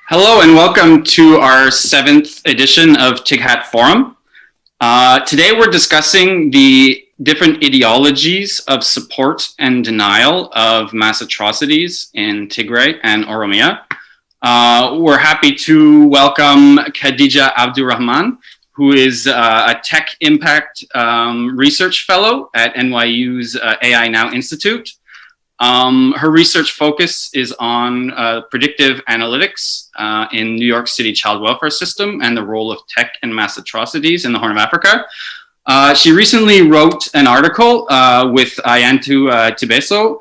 Hello and welcome to our 7th edition of Tghat Forum. Today we're discussing the different ideologies of support and denial of mass atrocities in Tigray and Oromia. We're happy to welcome Khadijah Abdurahman, who is a tech impact research fellow at NYU's AI Now Institute. Her research focus is on predictive analytics in New York City child welfare system and the role of tech and mass atrocities in the Horn of Africa. She recently wrote an article with Ayantu Tibeso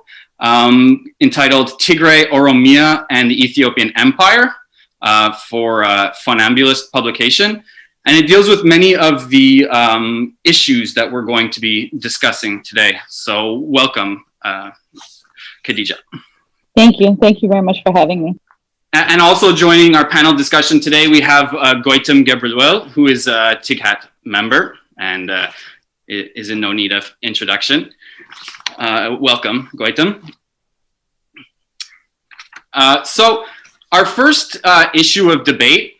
entitled Tigray, Oromia, and the Ethiopian Empire for Funambulist publication. And it deals with many of the issues that we're going to be discussing today. So welcome, Khadijah. Thank you. Thank you very much for having me. And also joining our panel discussion today, we have Goitom Gebreluel, who is a Tghat member and is in no need of introduction. Welcome, Goitom. So our first issue of debate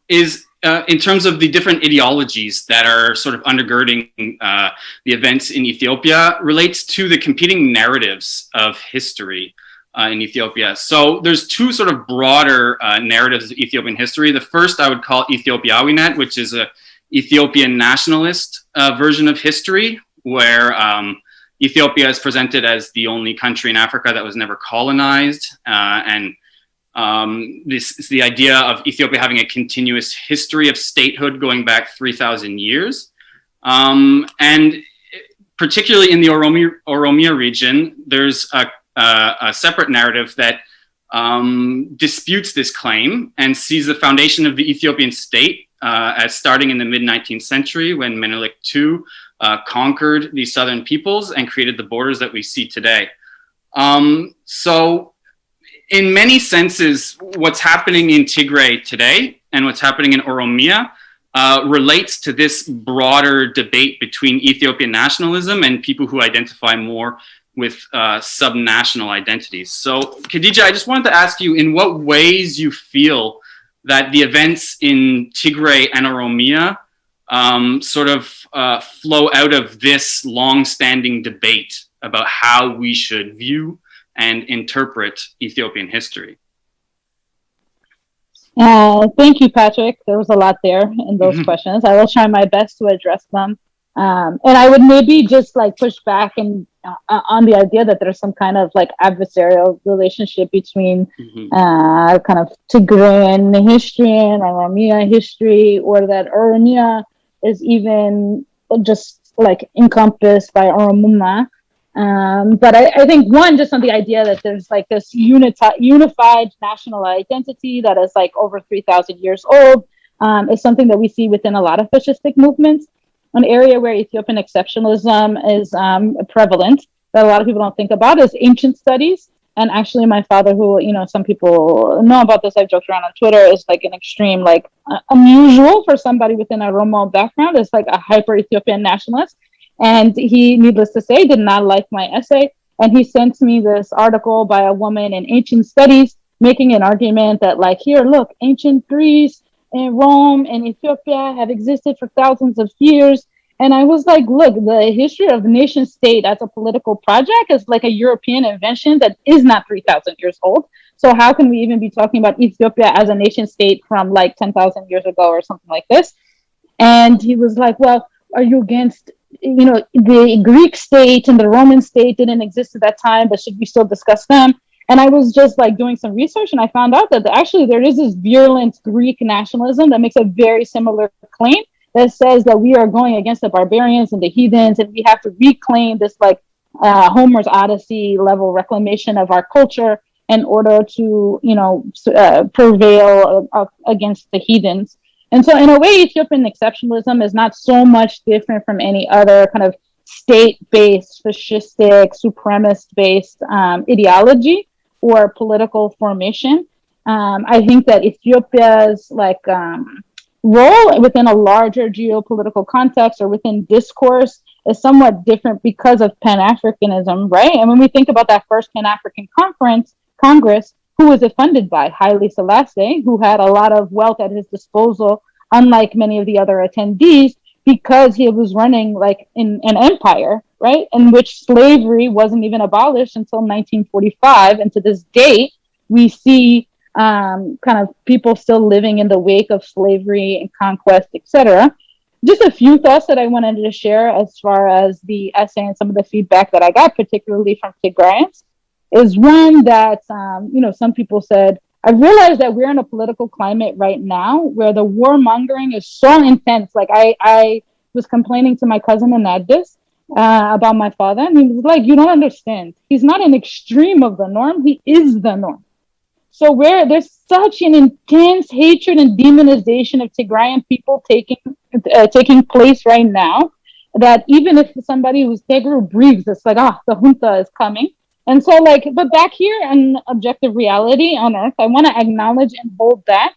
is in terms of the different ideologies that are sort of undergirding the events in Ethiopia, relates to the competing narratives of history in Ethiopia. So there's two sort of broader narratives of Ethiopian history. The first I would call Ethiopiawinet, which is a Ethiopian nationalist version of history, where Ethiopia is presented as the only country in Africa that was never colonized, this is the idea of Ethiopia having a continuous history of statehood going back 3,000 years. And particularly in the Oromia region, there's a separate narrative that disputes this claim and sees the foundation of the Ethiopian state as starting in the mid-19th century when Menelik II conquered the southern peoples and created the borders that we see today. So in many senses, what's happening in Tigray today and what's happening in Oromia relates to this broader debate between Ethiopian nationalism and people who identify more with subnational identities. So, Khadijah, I just wanted to ask you in what ways you feel that the events in Tigray and Oromia sort of flow out of this long-standing debate about how we should view and interpret Ethiopian history. Thank you, Patrick. There was a lot there in those questions. I will try my best to address them. And I would maybe just like push back and on the idea that there's some kind of like adversarial relationship between kind of Tigrayan history and Oromia history, or that Oromia is even just like encompassed by Oromuma. But I think one, just on the idea that there's like this unified national identity that is like over 3,000 years old, is something that we see within a lot of fascistic movements. An area where Ethiopian exceptionalism is prevalent that a lot of people don't think about is ancient studies. And actually my father, who, you know, some people know about this, I've joked around on Twitter, is like an extreme, like unusual for somebody within a Oromo background, is like a hyper Ethiopian nationalist. And he, needless to say, did not like my essay. And he sent me this article by a woman in ancient studies making an argument that, like, here, look, ancient Greece and Rome and Ethiopia have existed for thousands of years. And I was like, look, the history of the nation state as a political project is like a European invention that is not 3,000 years old. So how can we even be talking about Ethiopia as a nation state from like 10,000 years ago or something like this? And he was like, well, are you against, you know, the Greek state and the Roman state didn't exist at that time, but should we still discuss them? And I was just like doing some research, and I found out that actually there is this virulent Greek nationalism that makes a very similar claim that says that we are going against the barbarians and the heathens, and we have to reclaim this like Homer's Odyssey level reclamation of our culture in order to, you know, prevail against the heathens. And so in a way, Ethiopian exceptionalism is not so much different from any other kind of state-based, fascistic, supremacist-based ideology or political formation. I think that Ethiopia's role within a larger geopolitical context or within discourse is somewhat different because of Pan-Africanism, right? And when we think about that first Pan-African Congress, who was it funded by? Haile Selassie, who had a lot of wealth at his disposal, unlike many of the other attendees, because he was running like in an empire, right? In which slavery wasn't even abolished until 1945. And to this date, we see kind of people still living in the wake of slavery and conquest, etc. Just a few thoughts that I wanted to share as far as the essay and some of the feedback that I got, particularly from Tigrayans, is one that, some people said, I realized that we're in a political climate right now where the warmongering is so intense. Like I was complaining to my cousin in Addis about my father, and he was like, you don't understand. He's not an extreme of the norm. He is the norm. So where there's such an intense hatred and demonization of Tigrayan people taking place right now, that even if somebody who's Tigray breathes, it's like, the junta is coming. And so but back here in objective reality on earth, I want to acknowledge and hold that.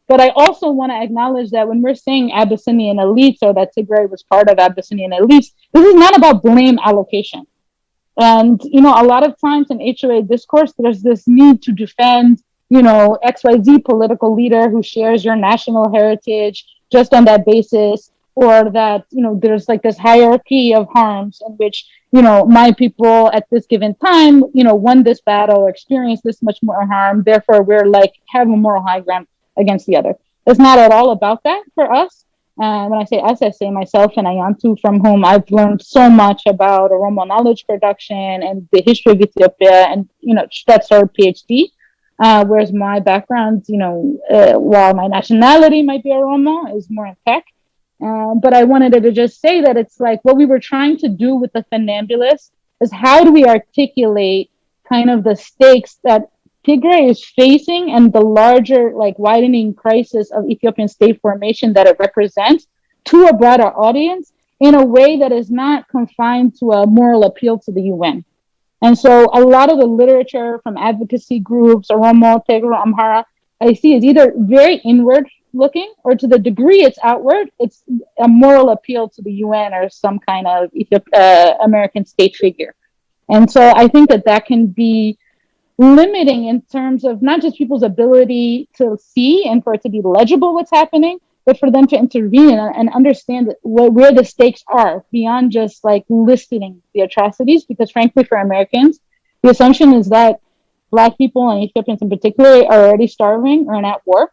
But I also want to acknowledge that when we're saying Abyssinian elites or that Tigray was part of Abyssinian elites, this is not about blame allocation. And, a lot of times in HOA discourse, there's this need to defend, XYZ political leader who shares your national heritage just on that basis, or that, there's like this hierarchy of harms in which, my people at this given time, won this battle or experienced this much more harm. Therefore, we're have a moral high ground against the other. It's not at all about that for us. When I say us, I say myself and Ayantu, from whom I've learned so much about Oromo knowledge production and the history of Ethiopia, and that's our PhD. Whereas my background, while my nationality might be Oromo, is more in tech. But I wanted to just say that it's like what we were trying to do with the Funambulist is how do we articulate kind of the stakes that Tigray is facing and the larger widening crisis of Ethiopian state formation that it represents to a broader audience in a way that is not confined to a moral appeal to the UN. And so a lot of the literature from advocacy groups, Oromo, Tigray, Amhara, I see is either very inward looking, or to the degree it's outward, it's a moral appeal to the UN or some kind of American state figure. And so I think that can be limiting in terms of not just people's ability to see and for it to be legible what's happening, but for them to intervene and understand where the stakes are beyond just listing the atrocities. Because frankly, for Americans, the assumption is that Black people and Ethiopians in particular are already starving or at war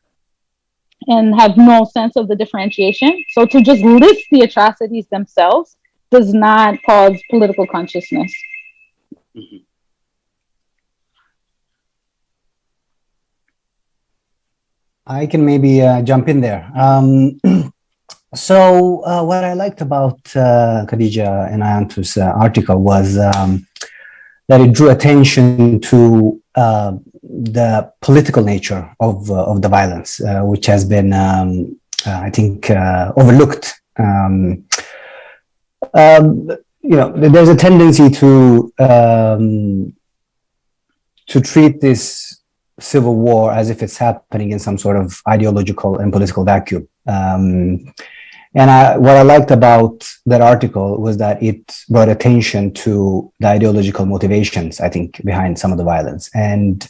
and have no sense of the differentiation. So to just list the atrocities themselves does not cause political consciousness. Mm-hmm. I can maybe jump in there. So what I liked about Khadijah and Ayantu's article was that it drew attention to the political nature of the violence, which has been, I think, overlooked. There's a tendency to treat this civil war as if it's happening in some sort of ideological and political vacuum. What I liked about that article was that it brought attention to the ideological motivations, I think, behind some of the violence. And,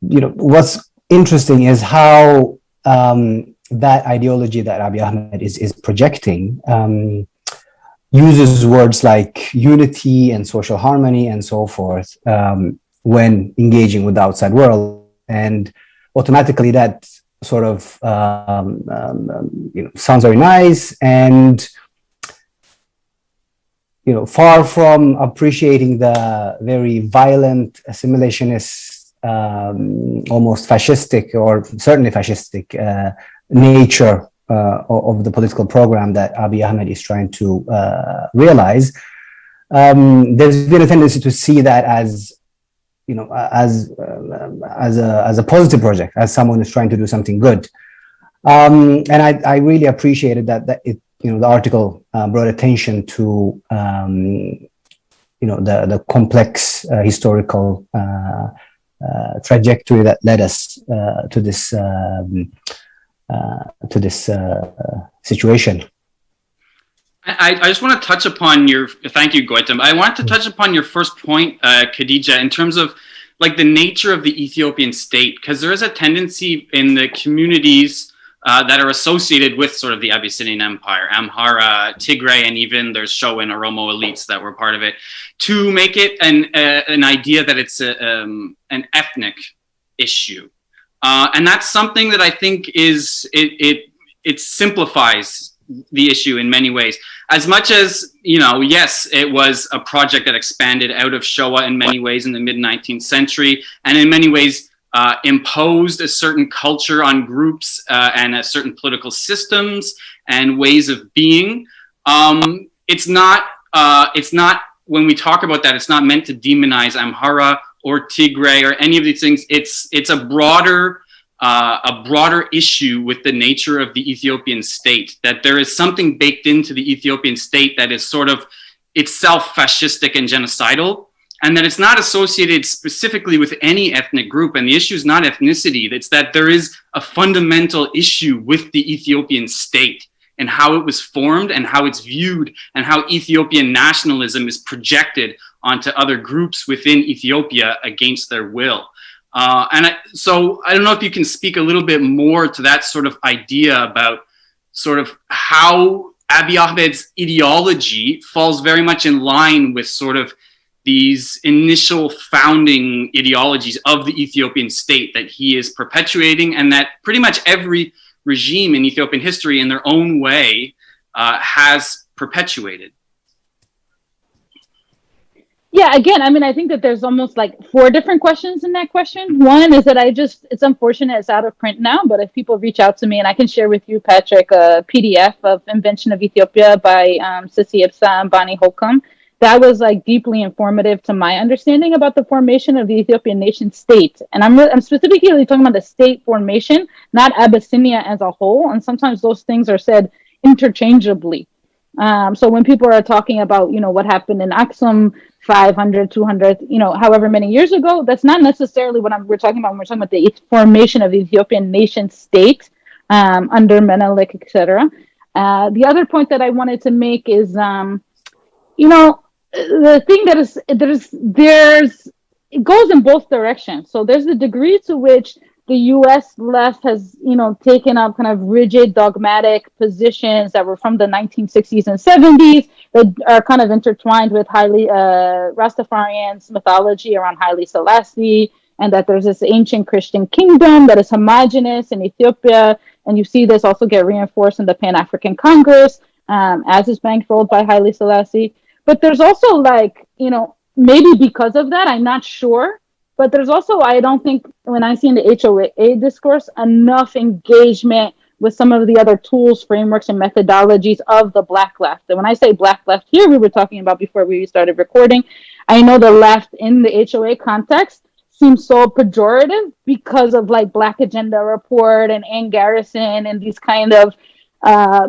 what's interesting is how that ideology that Abiy Ahmed is projecting uses words like unity and social harmony and so forth when engaging with the outside world. And automatically that sort of sounds very nice, and far from appreciating the very violent assimilationist, almost fascistic or certainly fascistic nature of the political program that Abiy Ahmed is trying to realize. There's been a tendency to see that as as a positive project, as someone who's trying to do something good. And I really appreciated that it, the article brought attention to the complex historical trajectory that led us to this situation. I just want to touch upon thank you, Goitom. I want to touch upon your first point, Khadijah, in terms of like the nature of the Ethiopian state, because there is a tendency in the communities that are associated with sort of the Abyssinian Empire, Amhara, Tigray, and even there's Showa and Oromo elites that were part of it, to make it an idea that it's an ethnic issue. And that's something that I think it simplifies the issue in many ways. As much as, yes, it was a project that expanded out of Showa in many ways in the mid-19th century, and in many ways imposed a certain culture on groups and a certain political systems and ways of being. It's not, when we talk about that, it's not meant to demonize Amhara or Tigray or any of these things. It's a broader issue with the nature of the Ethiopian state, that there is something baked into the Ethiopian state that is sort of itself fascistic and genocidal, and that it's not associated specifically with any ethnic group. And the issue is not ethnicity. It's that there is a fundamental issue with the Ethiopian state and how it was formed and how it's viewed and how Ethiopian nationalism is projected onto other groups within Ethiopia against their will. So I don't know if you can speak a little bit more to that sort of idea about sort of how Abiy Ahmed's ideology falls very much in line with sort of these initial founding ideologies of the Ethiopian state that he is perpetuating, and that pretty much every regime in Ethiopian history in their own way has perpetuated. Yeah, again, I mean, I think that there's almost like 4 different questions in that question. One is that it's unfortunate it's out of print now, but if people reach out to me, and I can share with you, Patrick, a PDF of Invention of Ethiopia by Sissi Ibsa and Bani Holcomb. That was like deeply informative to my understanding about the formation of the Ethiopian nation state. And I'm specifically talking about the state formation, not Abyssinia as a whole. And sometimes those things are said interchangeably. So when people are talking about, what happened in Aksum 500, 200, however many years ago, that's not necessarily what we're talking about when we're talking about the formation of the Ethiopian nation state under Menelik, etc. The other point that I wanted to make is, the thing that is, it goes in both directions. So there's the degree to which the U.S. left has, taken up kind of rigid, dogmatic positions that were from the 1960s and 70s that are kind of intertwined with highly Rastafarians' mythology around Haile Selassie, and that there's this ancient Christian kingdom that is homogenous in Ethiopia. And you see this also get reinforced in the Pan-African Congress, as is bankrolled by Haile Selassie. But there's also maybe because of that, I'm not sure. But there's also, I don't think, when I see in the HOA discourse, enough engagement with some of the other tools, frameworks, and methodologies of the Black left. And when I say Black left here, we were talking about before we started recording, I know the left in the HOA context seems so pejorative because of Black Agenda Report and Ann Garrison and these kind of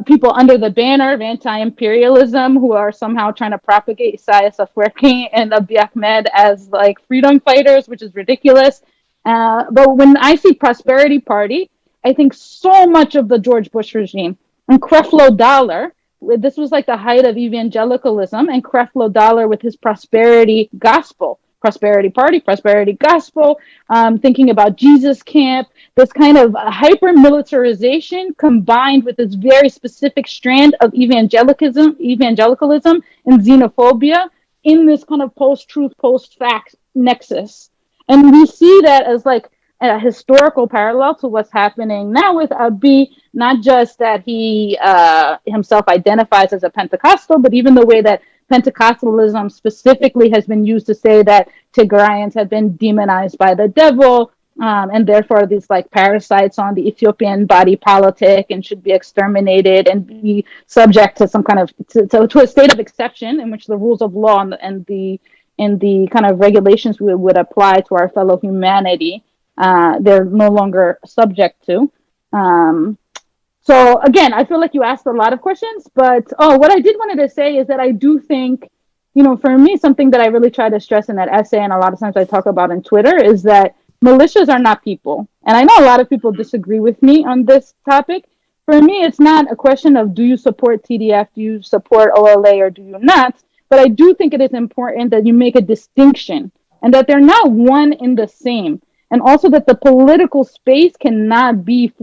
people under the banner of anti-imperialism who are somehow trying to propagate Isaias Afwerki and Abiy Ahmed as freedom fighters, which is ridiculous. But when I see Prosperity Party, I think so much of the George Bush regime and Creflo Dollar. This was the height of evangelicalism, and Creflo Dollar with his prosperity gospel. Prosperity Party, Prosperity Gospel, thinking about Jesus Camp, this kind of hyper-militarization combined with this very specific strand of evangelicalism and xenophobia in this kind of post-truth, post-fact nexus. And we see that as a historical parallel to what's happening now with Abiy, not just that he himself identifies as a Pentecostal, but even the way that Pentecostalism specifically has been used to say that Tigrayans have been demonized by the devil, and therefore these parasites on the Ethiopian body politic and should be exterminated and be subject to some kind of to a state of exception in which the rules of law and the kind of regulations we would apply to our fellow humanity they're no longer subject to. So again, I feel like you asked a lot of questions, but what I did wanted to say is that I do think, for me, something that I really try to stress in that essay, and a lot of times I talk about on Twitter, is that militias are not people. And I know a lot of people disagree with me on this topic. For me, it's not a question of do you support TDF, do you support OLA, or do you not? But I do think it is important that you make a distinction and that they're not one in the same. And also that the political space cannot be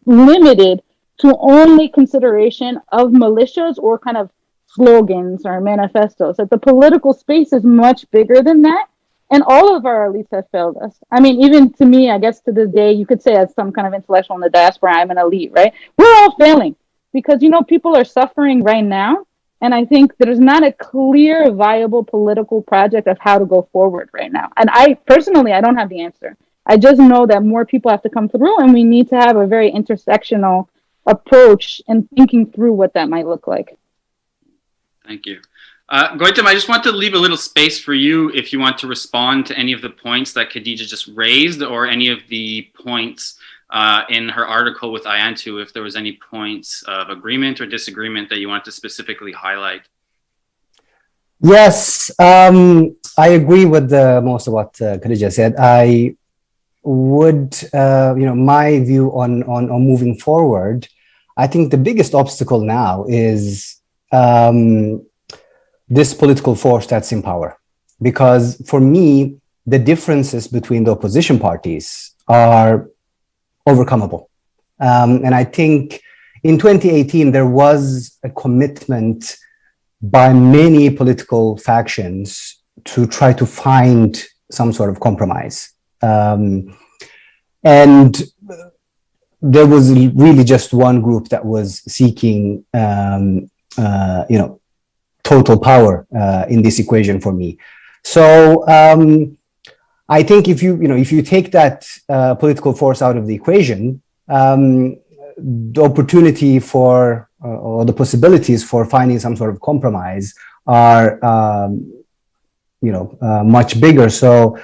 limited to only consideration of militias or kind of slogans or manifestos. That the political space is much bigger than that. And all of our elites have failed us. I mean, even to me, I guess to this day, you could say as some kind of intellectual in the diaspora, I'm an elite, right? We're all failing because, people are suffering right now. And I think there's not a clear, viable political project of how to go forward right now. And I personally, I don't have the answer. I just know that more people have to come through and we need to have a very intersectional approach and thinking through what that might look like. Thank you. Goitom, I just want to leave a little space for you if you want to respond to any of the points that Khadijah just raised or any of the points in her article with Ayantu, if there was any points of agreement or disagreement that you want to specifically highlight. Yes, I agree with most of what Khadijah said. I would, my view on moving forward, I think the biggest obstacle now is this political force that's in power. Because for me, the differences between the opposition parties are overcomable. And I think in 2018, there was a commitment by many political factions to try to find some sort of compromise. And there was really just one group that was seeking, total power in this equation for me. So I think if you take that political force out of the equation, the opportunity for or the possibilities for finding some sort of compromise are much bigger. So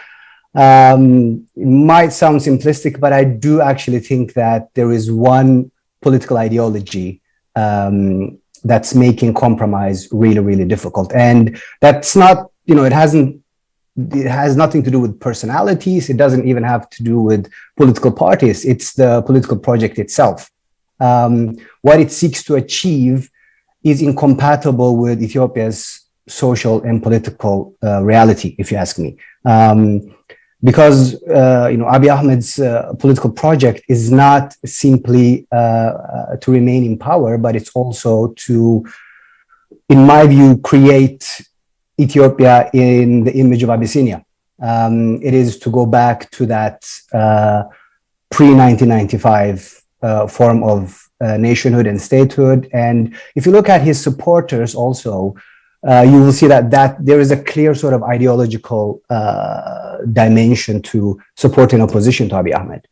it might sound simplistic, but I do actually think that there is one political ideology that's making compromise really, really difficult. And that's not, it has nothing to do with personalities. It doesn't even have to do with political parties. It's the political project itself. What it seeks to achieve is incompatible with Ethiopia's social and political reality, if you ask me. Because Abiy Ahmed's political project is not simply to remain in power, but it's also to, in my view, create Ethiopia in the image of Abyssinia. It is to go back to that pre-1995 form of nationhood and statehood. And if you look at his supporters also, you will see that there is a clear sort of ideological dimension to support in opposition to Abiy Ahmed.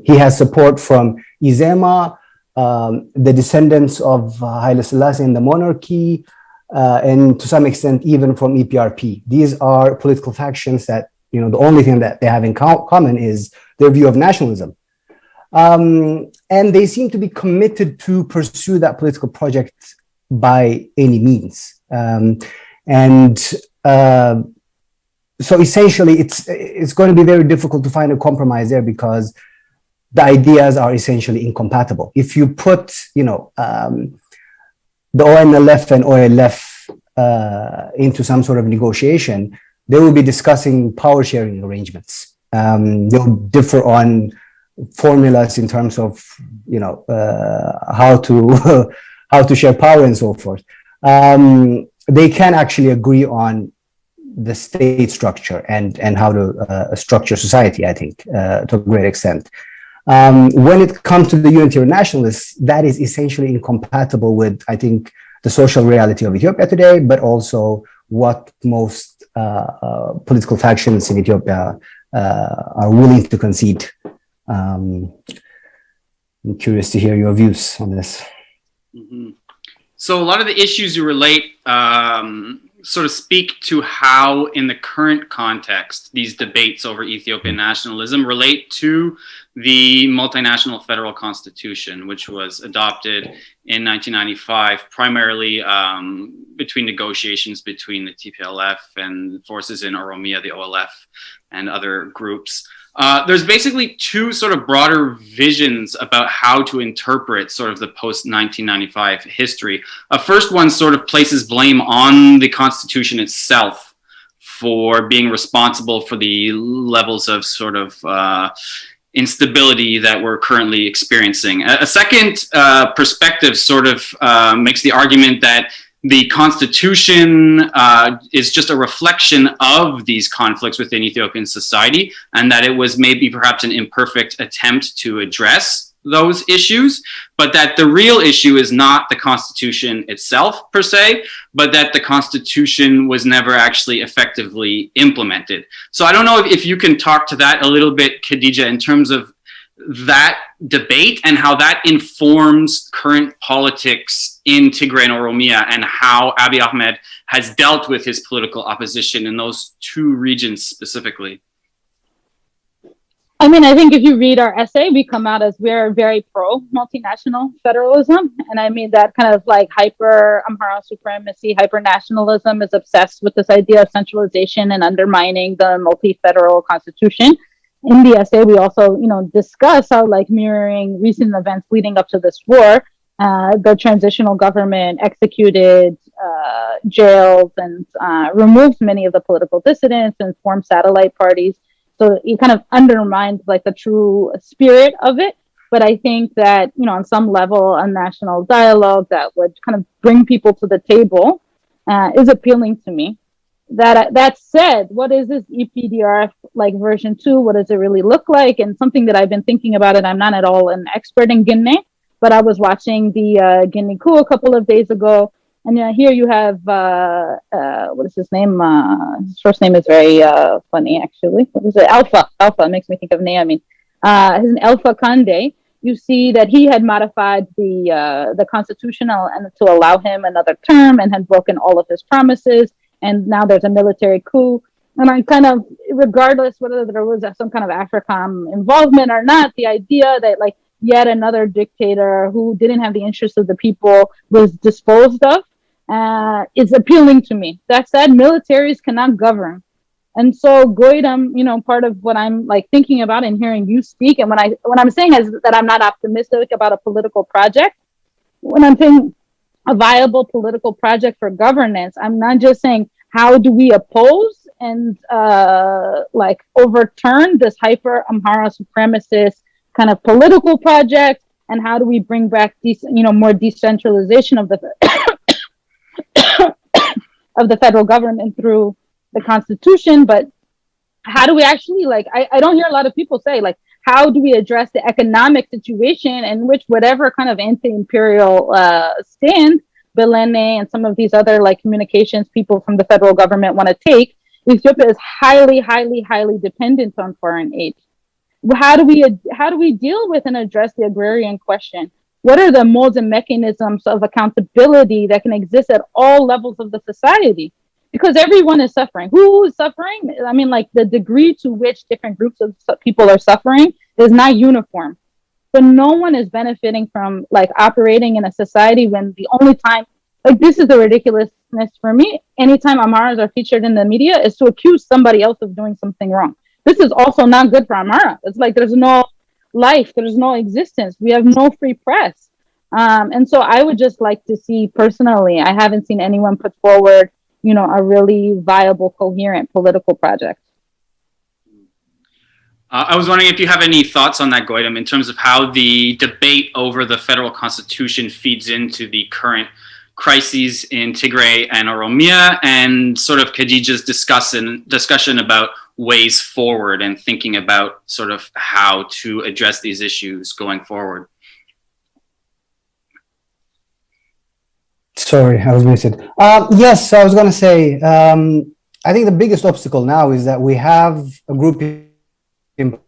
He has support from Izema, the descendants of Haile Selassie in the monarchy, and to some extent even from EPRP. These are political factions that, the only thing that they have in common is their view of nationalism. And they seem to be committed to pursue that political project by any means. So essentially it's going to be very difficult to find a compromise there because the ideas are essentially incompatible. If you put, the ONLF and OLF into some sort of negotiation, they will be discussing power sharing arrangements. They'll differ on formulas in terms of, how to share power and so forth. They can actually agree on the state structure and how to structure society, I think, to a great extent. When it comes to the unitary nationalists, that is essentially incompatible with, I think, the social reality of Ethiopia today, but also what most political factions in Ethiopia are willing to concede. I'm curious to hear your views on this. Mm-hmm. So a lot of the issues you relate sort of speak to how, in the current context, these debates over Ethiopian nationalism relate to the multinational federal constitution, which was adopted in 1995, primarily between negotiations between the TPLF and forces in Oromia, the OLF, and other groups. There's basically two sort of broader visions about how to interpret sort of the post-1995 history. A first one sort of places blame on the Constitution itself for being responsible for the levels of sort of instability that we're currently experiencing. A second perspective sort of makes the argument that the Constitution is just a reflection of these conflicts within Ethiopian society, and that it was maybe perhaps an imperfect attempt to address those issues, but that the real issue is not the Constitution itself per se, but that the Constitution was never actually effectively implemented. So I don't know if you can talk to that a little bit, Khadijah, in terms of that debate and how that informs current politics in Tigray and Oromia, and how Abiy Ahmed has dealt with his political opposition in those two regions specifically. I mean, I think if you read our essay, we come out as we're very pro multinational federalism. And I mean, that kind of like hyper Amhara supremacy, hyper nationalism is obsessed with this idea of centralization and undermining the multi-federal constitution. In the essay, we also, discuss how, like, mirroring recent events leading up to this war, the transitional government executed, jailed, and removed many of the political dissidents and formed satellite parties. So it kind of undermined, like, the true spirit of it. But I think that, on some level, a national dialogue that would kind of bring people to the table is appealing to me. That said, what is this EPDRF like version 2? What does it really look like? And something that I've been thinking about, and I'm not at all an expert in Guinea, but I was watching the Guinea coup a couple of days ago, and here you have what is his name? His first name is very funny, actually. What is it? Alpha. Alpha makes me think of Naomi. His Alpha Conde. You see that he had modified the constitutional and to allow him another term, and had broken all of his promises. And now there's a military coup. And I kind of, regardless whether there was some kind of AFRICOM involvement or not, the idea that, like, yet another dictator who didn't have the interests of the people was disposed of is appealing to me. That said, militaries cannot govern. And so Goitom, part of what I'm like thinking about and hearing you speak, and what I'm saying is that I'm not optimistic about a political project. When I'm saying a viable political project for governance, I'm not just saying how do we oppose and overturn this hyper Amhara supremacist kind of political project, and how do we bring back more decentralization of the of the federal government through the Constitution. But how do we actually, I don't hear a lot of people say, like, how do we address the economic situation in which whatever kind of anti-imperial stand Belene and some of these other, like, communications people from the federal government want to take, Ethiopia is highly, highly, highly dependent on foreign aid. How do we deal with and address the agrarian question? What are the modes and mechanisms of accountability that can exist at all levels of the society? Because everyone is suffering. Who is suffering? I mean, like, the degree to which different groups of people are suffering is not uniform. But no one is benefiting from, like, operating in a society when the only time, like, this is the ridiculousness for me. Anytime Amharas are featured in the media is to accuse somebody else of doing something wrong. This is also not good for Amhara. It's like there's no life, there's no existence. We have no free press. And so I would just like to see, personally, I haven't seen anyone put forward, a really viable, coherent political project. I was wondering if you have any thoughts on that, Goitom, in terms of how the debate over the federal constitution feeds into the current crises in Tigray and Oromia, and sort of Khadijah's discussion about ways forward and thinking about sort of how to address these issues going forward. Sorry, I was muted. Yes, I was going to say, I think the biggest obstacle now is that we have a group in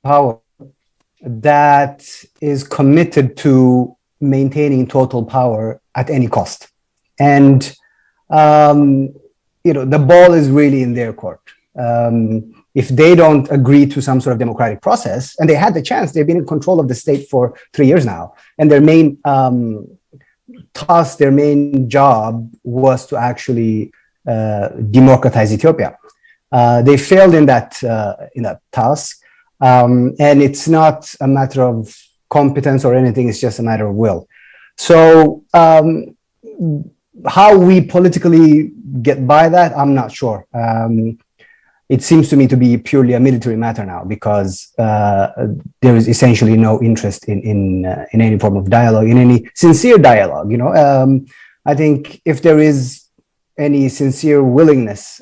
power that is committed to maintaining total power at any cost. And the ball is really in their court. If they don't agree to some sort of democratic process, and they had the chance, they've been in control of the state for 3 years now, and their main task, their main job was to actually democratize Ethiopia. They failed in that task, and it's not a matter of competence or anything, it's just a matter of will. So how we politically get by that, I'm not sure. It seems to me to be purely a military matter now, because there is essentially no interest in any form of dialogue, in any sincere dialogue. I think if there is any sincere willingness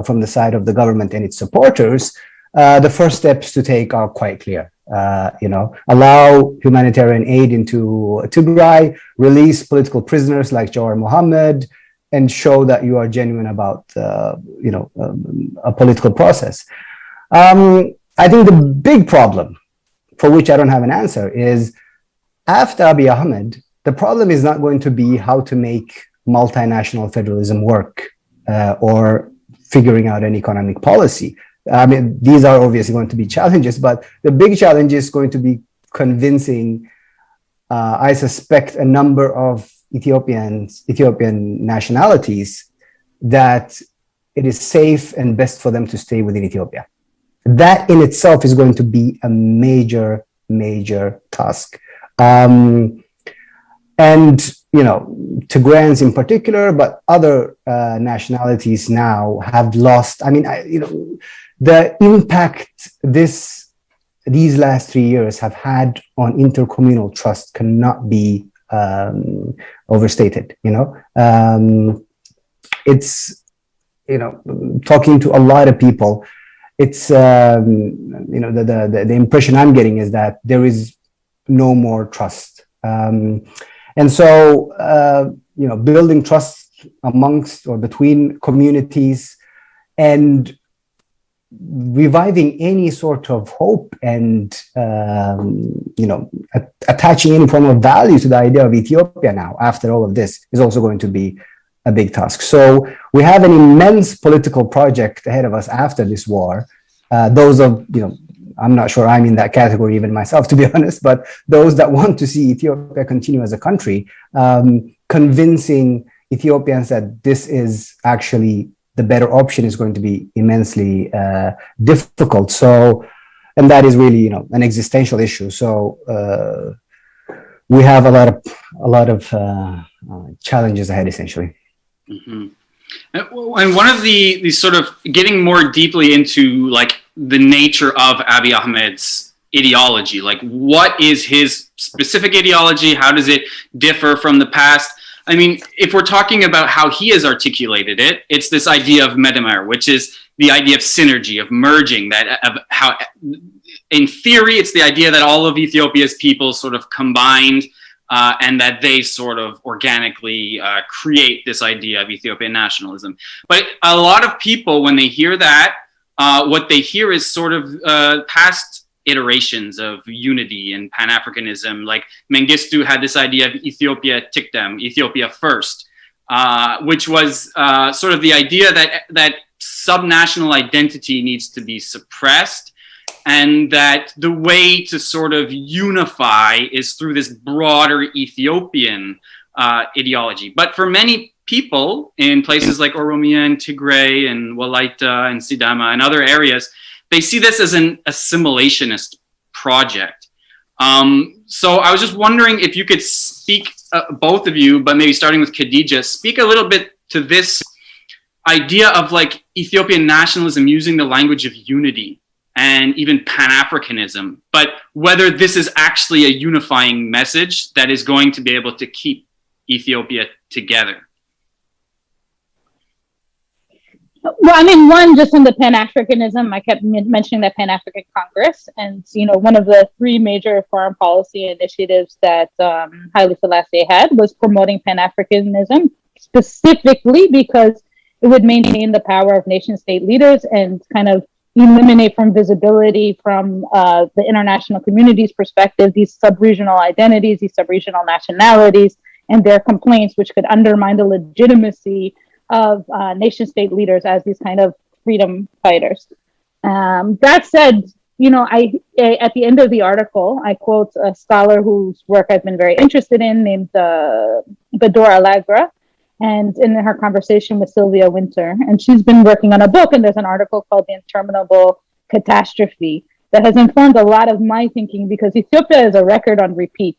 from the side of the government and its supporters, the first steps to take are quite clear. Allow humanitarian aid into Tigray, release political prisoners like Jawar Mohammed, and show that you are genuine about, a political process. I think the big problem, for which I don't have an answer, is after Abiy Ahmed, the problem is not going to be how to make multinational federalism work or figuring out an economic policy. I mean, these are obviously going to be challenges, but the big challenge is going to be convincing, I suspect, a number of Ethiopian nationalities that it is safe and best for them to stay within Ethiopia. That in itself is going to be a major, major task. And, Tigrayans in particular, but other nationalities now have lost, the impact these last 3 years have had on intercommunal trust cannot be overstated. It's talking to a lot of people, it's the impression I'm getting is that there is no more trust, and so building trust amongst or between communities and reviving any sort of hope and attaching any form of value to the idea of Ethiopia now after all of this is also going to be a big task. So we have an immense political project ahead of us after this war. I'm not sure I'm in that category even myself, to be honest, but those that want to see Ethiopia continue as a country, convincing Ethiopians that this is actually the better option is going to be immensely difficult. So, and that is really, an existential issue. So we have a lot of challenges ahead, essentially. Mm-hmm. And one of the sort of getting more deeply into like the nature of Abiy Ahmed's ideology, like what is his specific ideology? How does it differ from the past? I mean, if we're talking about how he has articulated it, it's this idea of medemer, which is the idea of synergy, of merging, how, in theory, it's the idea that all of Ethiopia's people sort of combined and that they sort of organically create this idea of Ethiopian nationalism. But a lot of people, when they hear that, what they hear is sort of past iterations of unity and PanAfricanism. Like Mengistu had this idea of Ethiopia Tikdem, Ethiopia first, which was sort of the idea that subnational identity needs to be suppressed, and that the way to sort of unify is through this broader Ethiopian ideology. But for many people in places like Oromia and Tigray and Walaita and Sidama and other areas, they see this as an assimilationist project. So I was just wondering if you could speak, both of you, but maybe starting with Khadijah, speak a little bit to this idea of like Ethiopian nationalism using the language of unity and even Pan-Africanism, but whether this is actually a unifying message that is going to be able to keep Ethiopia together. Well, I mean, one, just on the Pan-Africanism, I kept mentioning that Pan-African Congress, and, one of the three major foreign policy initiatives that Haile Selassie had was promoting Pan-Africanism, specifically because it would maintain the power of nation-state leaders and kind of eliminate from visibility from the international community's perspective these sub-regional identities, these sub-regional nationalities, and their complaints, which could undermine the legitimacy of nation state leaders as these kind of freedom fighters. That said, at the end of the article, I quote a scholar whose work I've been very interested in named Bador Alagra, and in her conversation with Sylvia Winter. And she's been working on a book, and there's an article called The Interminable Catastrophe that has informed a lot of my thinking, because Ethiopia is a record on repeat.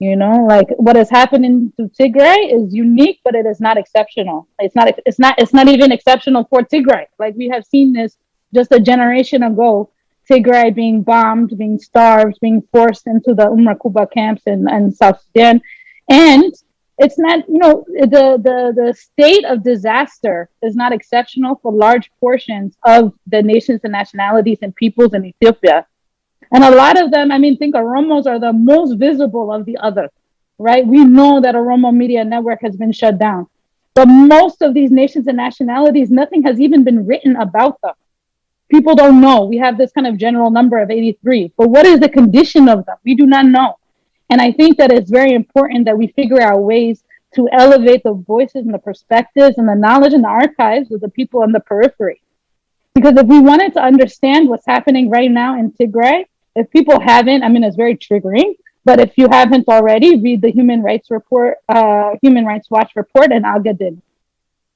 Like what has happened to Tigray is unique, but it is not exceptional. It's not even exceptional for Tigray. Like we have seen this just a generation ago, Tigray being bombed, being starved, being forced into the Kuba camps in South Sudan. And it's not, the state of disaster is not exceptional for large portions of the nations and nationalities and peoples in Ethiopia. And a lot of them, think Oromos are the most visible of the others, right? We know that Oromo Media Network has been shut down. But most of these nations and nationalities, nothing has even been written about them. People don't know. We have this kind of general number of 83. But what is the condition of them? We do not know. And I think that it's very important that we figure out ways to elevate the voices and the perspectives and the knowledge and the archives of the people on the periphery. Because if we wanted to understand what's happening right now in Tigray, if people haven't, it's very triggering, but if you haven't already, read the Human Rights Watch report and Al Gadin.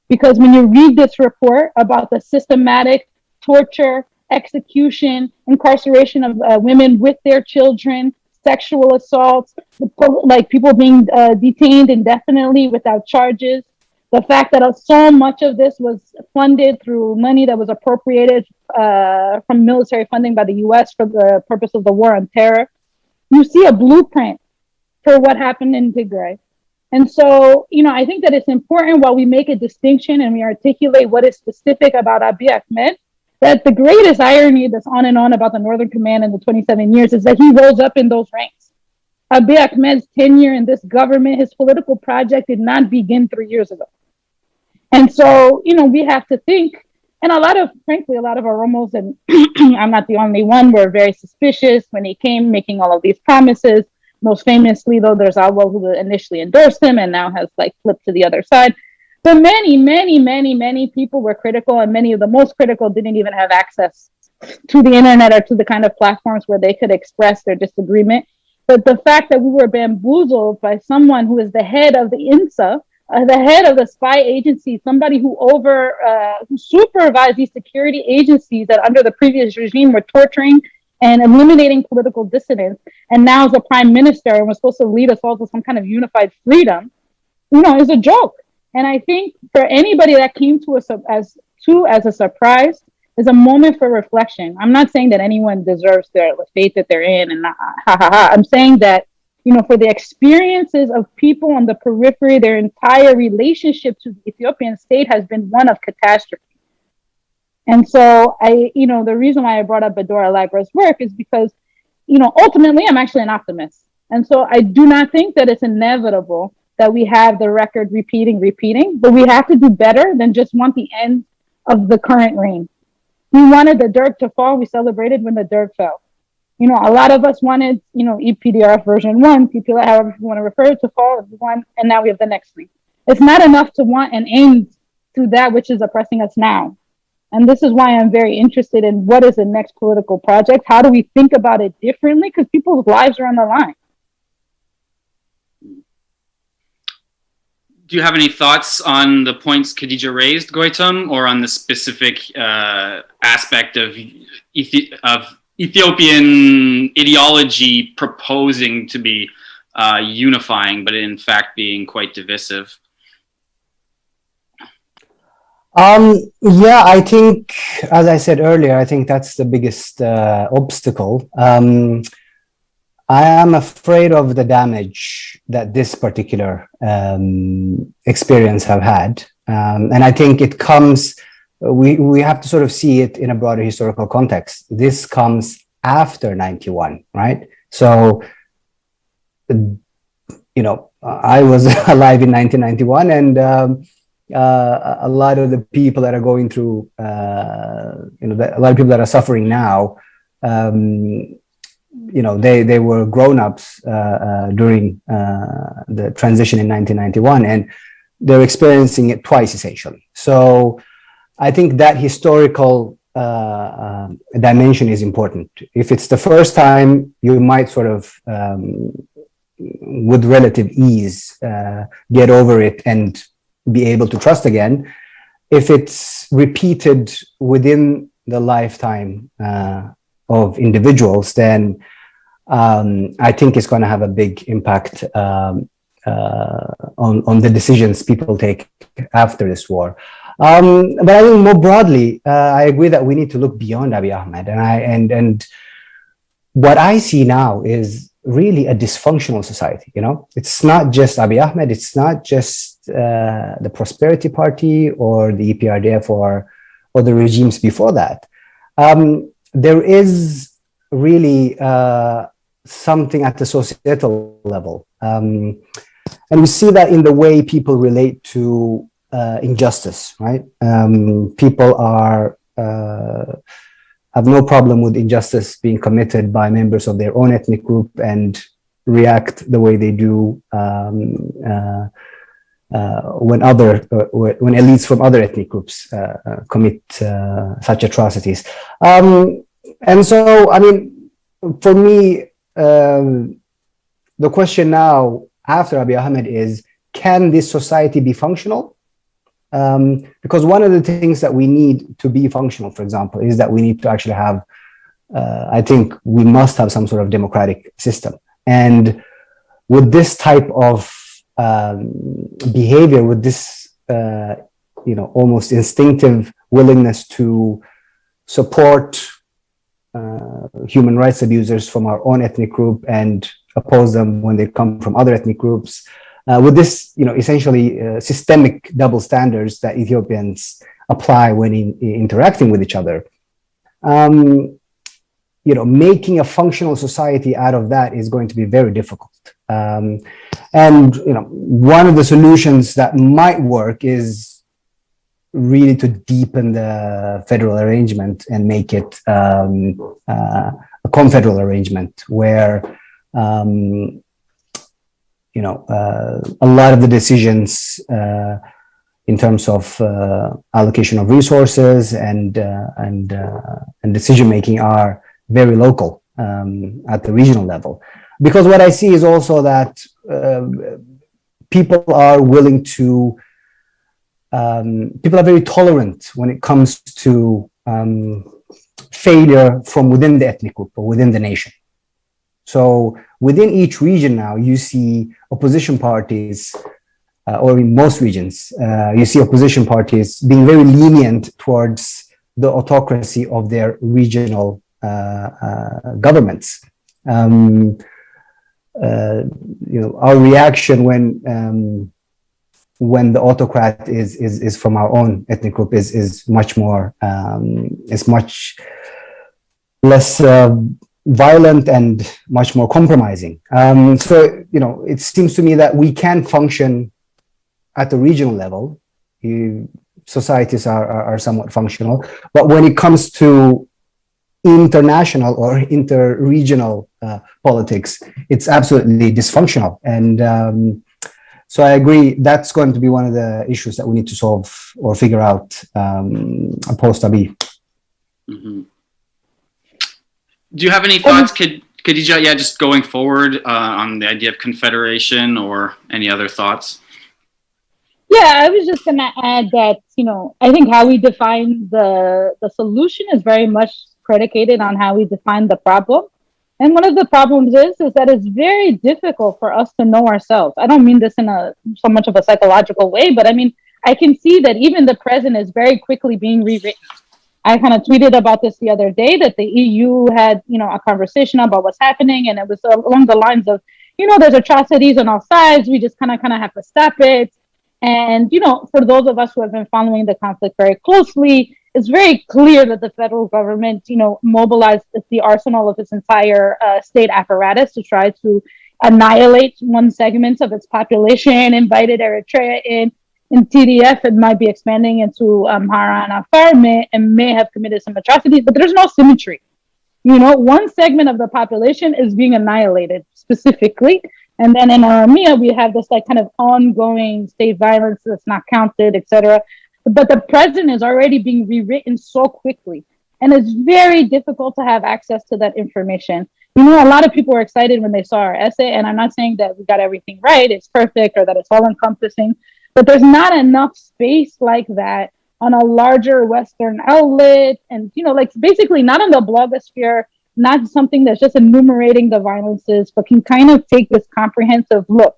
Because when you read this report about the systematic torture, execution, incarceration of women with their children, sexual assaults, like people being detained indefinitely without charges, the fact that so much of this was funded through money that was appropriated from military funding by the U.S. for the purpose of the war on terror, you see a blueprint for what happened in Tigray. And so, I think that it's important while we make a distinction and we articulate what is specific about Abiy Ahmed, that the greatest irony that's on and on about the Northern Command in the 27 years is that he rose up in those ranks. Abiy Ahmed's tenure in this government, his political project did not begin 3 years ago. And so, we have to think, and frankly, a lot of Oromos, and I'm not the only one, were very suspicious when he came making all of these promises. Most famously, though, there's Alwell, who initially endorsed him and now has flipped to the other side. But many people were critical, and many of the most critical didn't even have access to the internet or to the kind of platforms where they could express their disagreement. But the fact that we were bamboozled by someone who is the head of the INSA, the head of the spy agency, somebody who supervised these security agencies that under the previous regime were torturing and eliminating political dissidents, and now is a prime minister and was supposed to lead us all to some kind of unified freedom, is a joke. And I think for anybody that came to us as a surprise, is a moment for reflection. I'm not saying that anyone deserves the fate that they're in, and I'm saying that, for the experiences of people on the periphery, their entire relationship to the Ethiopian state has been one of catastrophe. And so the reason why I brought up Bador Alagra's work is because, ultimately I'm actually an optimist. And so I do not think that it's inevitable that we have the record repeating, but we have to do better than just want the end of the current reign. We wanted the Derg to fall. We celebrated when the Derg fell. A lot of us wanted, EPDRF version 1, PPLA, however you want to refer to, fall, and now we have the next thing. It's not enough to want an end to that which is oppressing us now. And this is why I'm very interested in what is the next political project. How do we think about it differently? Because people's lives are on the line. Do you have any thoughts on the points Khadijah raised, Goitom, or on the specific aspect of Ethiopian ideology proposing to be unifying, but in fact being quite divisive? Yeah, I think, as I said earlier, I think that's the biggest obstacle. I am afraid of the damage that this particular experience have had. And I think it comes, we have to sort of see it in a broader historical context. This comes after 91, right? So, I was alive in 1991, and a lot of the people that are going through, a lot of people that are suffering now, they were grown-ups during the transition in 1991, and they're experiencing it twice, essentially. So I think that historical dimension is important. If it's the first time, you might sort of, with relative ease, get over it and be able to trust again. If it's repeated within the lifetime of individuals, then I think it's going to have a big impact on the decisions people take after this war. But I think more broadly, I agree that we need to look beyond Abiy Ahmed, and what I see now is really a dysfunctional society. You know, it's not just Abiy Ahmed, it's not just the Prosperity Party or the EPRDF or the regimes before that. There is really something at the societal level, and we see that in the way people relate to injustice, right? People have no problem with injustice being committed by members of their own ethnic group and react the way they do when elites from other ethnic groups commit such atrocities. And so, I mean, for me, the question now after Abiy Ahmed is, can this society be functional? Because one of the things that we need to be functional, for example, is that we need to actually have, I think we must have some sort of democratic system. And with this type of behavior, with this, almost instinctive willingness to support human rights abusers from our own ethnic group and oppose them when they come from other ethnic groups, with this, essentially systemic double standards that Ethiopians apply when interacting with each other, making a functional society out of that is going to be very difficult. And one of the solutions that might work is really to deepen the federal arrangement and make it a confederal arrangement where a lot of the decisions in terms of allocation of resources and decision making are very local at the regional level. Because what I see is also that people are willing to, people are very tolerant when it comes to failure from within the ethnic group or within the nation. So within each region now, you see opposition parties, or in most regions, you see opposition parties being very lenient towards the autocracy of their regional governments. Our reaction when the autocrat is from our own ethnic group is much more, is much less violent and much more compromising. So, it seems to me that we can function at the regional level. Societies are somewhat functional, but when it comes to international or inter-regional politics, it's absolutely dysfunctional. And so I agree that's going to be one of the issues that we need to solve or figure out post-Abiy. Mm-hmm. Do you have any thoughts, Khadijah, just going forward on the idea of confederation or any other thoughts? Yeah, I was just going to add that, I think how we define the solution is very much predicated on how we define the problem. And one of the problems is that it's very difficult for us to know ourselves. I don't mean this in so much of a psychological way, but I mean, I can see that even the present is very quickly being rewritten. I kind of tweeted about this the other day, that the EU had, a conversation about what's happening. And it was along the lines of, there's atrocities on all sides. We just kind of have to stop it. And, for those of us who have been following the conflict very closely, it's very clear that the federal government, mobilized the arsenal of its entire state apparatus to try to annihilate one segment of its population, invited Eritrea in TDF, and might be expanding into Amhara and Afar, and may have committed some atrocities, but there's no symmetry. One segment of the population is being annihilated specifically, And then in Oromia, we have this like kind of ongoing state violence that's not counted, etc. But the present is already being rewritten so quickly. And it's very difficult to have access to that information. You know, a lot of people were excited when they saw our essay, and I'm not saying that we got everything right, it's perfect, or that it's all encompassing, but there's not enough space like that on a larger Western outlet, and, you know, like basically not on the blogosphere, not something that's just enumerating the violences, but can kind of take this comprehensive look.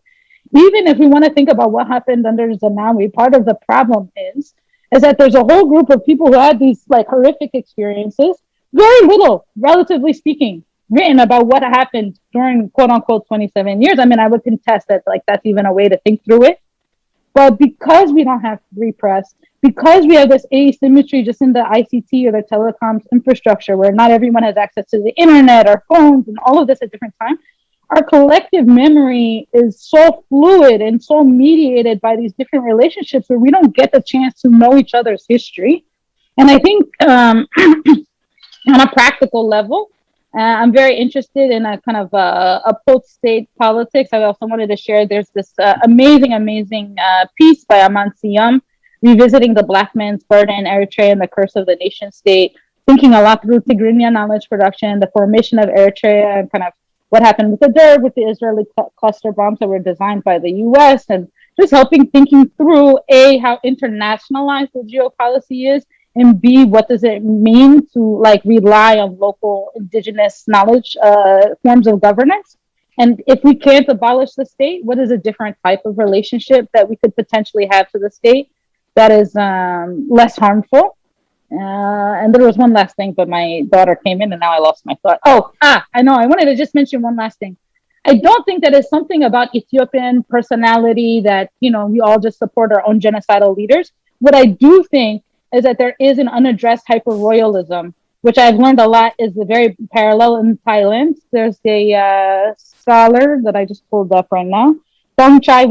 Even if we want to think about what happened under Zenawi, part of the problem is that there's a whole group of people who had these like horrific experiences, very little, relatively speaking, written about what happened during quote unquote 27 years. I mean, I would contest that like that's even a way to think through it. But because we don't have free press, because we have this asymmetry just in the ICT or the telecoms infrastructure where not everyone has access to the internet or phones and all of this at different times, our collective memory is so fluid and so mediated by these different relationships where we don't get the chance to know each other's history. And I think on a practical level, I'm very interested in a kind of a post-state politics. I also wanted to share, there's this amazing piece by Aman Siyam, revisiting the Black man's burden in Eritrea and the curse of the nation state, thinking a lot through Tigrinya knowledge production, the formation of Eritrea, and kind of what happened with the DERB, with the Israeli cluster bombs that were designed by the US, and just thinking through A, how internationalized the geopolicy is, and B, what does it mean to like rely on local indigenous knowledge forms of governance? And if we can't abolish the state, what is a different type of relationship that we could potentially have to the state that is less harmful? And there was one last thing, but my daughter came in and now I lost my thought. I know. I wanted to just mention one last thing. I don't think that is something about Ethiopian personality that, you know, we all just support our own genocidal leaders. What I do think is that there is an unaddressed hyper-royalism, which I've learned a lot is very parallel in Thailand. There's a scholar that I just pulled up right now, Thongchai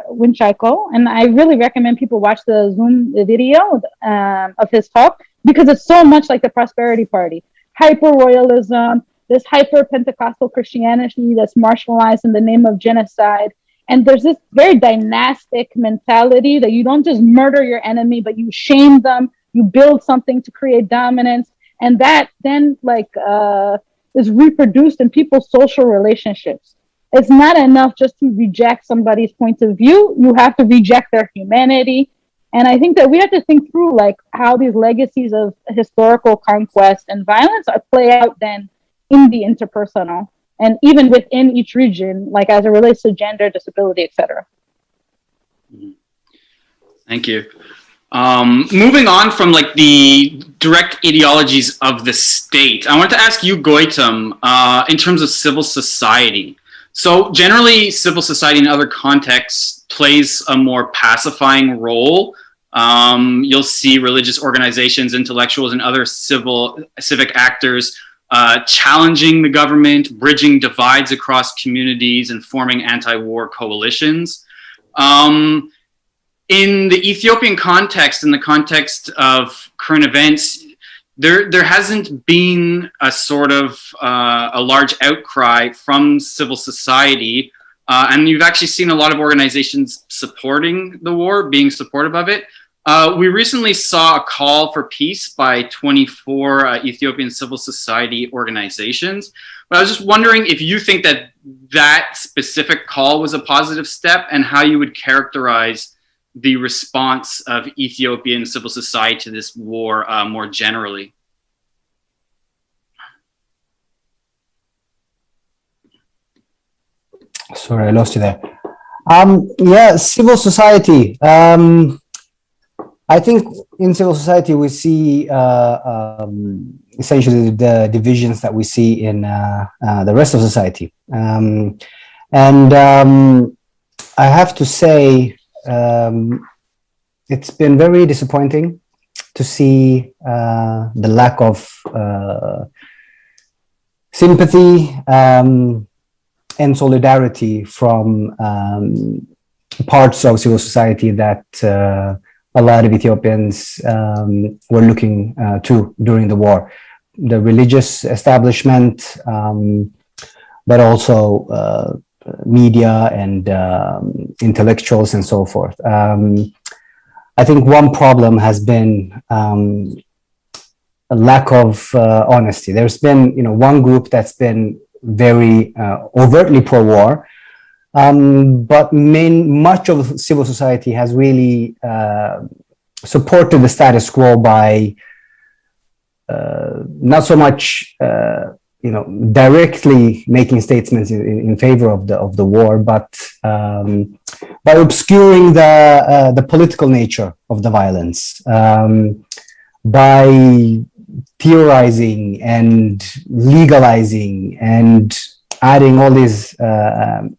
Winchaiko, and I really recommend people watch the Zoom video of his talk because it's so much like the Prosperity Party. Hyper-royalism, this hyper-Pentecostal Christianity that's marginalized in the name of genocide. And there's this very dynastic mentality that you don't just murder your enemy, but you shame them, you build something to create dominance. And that then is reproduced in people's social relationships. It's not enough just to reject somebody's point of view. You have to reject their humanity. And I think that we have to think through like how these legacies of historical conquest and violence play out then in the interpersonal. And even within each region, like as it relates to gender, disability, etc. Thank you. Moving on from like the direct ideologies of the state, I wanted to ask you, Goitom, in terms of civil society. So generally, civil society in other contexts plays a more pacifying role. You'll see religious organizations, intellectuals, and other civic actors challenging the government, bridging divides across communities, and forming anti-war coalitions. In the Ethiopian context, in the context of current events, there hasn't been a sort of a large outcry from civil society, and you've actually seen a lot of organizations supporting the war, being supportive of it. We recently saw a call for peace by 24 Ethiopian civil society organizations. But I was just wondering if you think that that specific call was a positive step and how you would characterize the response of Ethiopian civil society to this war more generally. Sorry, I lost you there. Yeah, civil society. I think in civil society we see essentially the divisions that we see in the rest of society. I have to say it's been very disappointing to see the lack of sympathy and solidarity from parts of civil society that a lot of Ethiopians were looking to during the war. The religious establishment, but also media and intellectuals and so forth. I think one problem has been a lack of honesty. There's been, one group that's been very overtly pro-war, but much of civil society has really supported the status quo by not so much, directly making statements in favor of the war, but by obscuring the political nature of the violence, by theorizing and legalizing and adding all these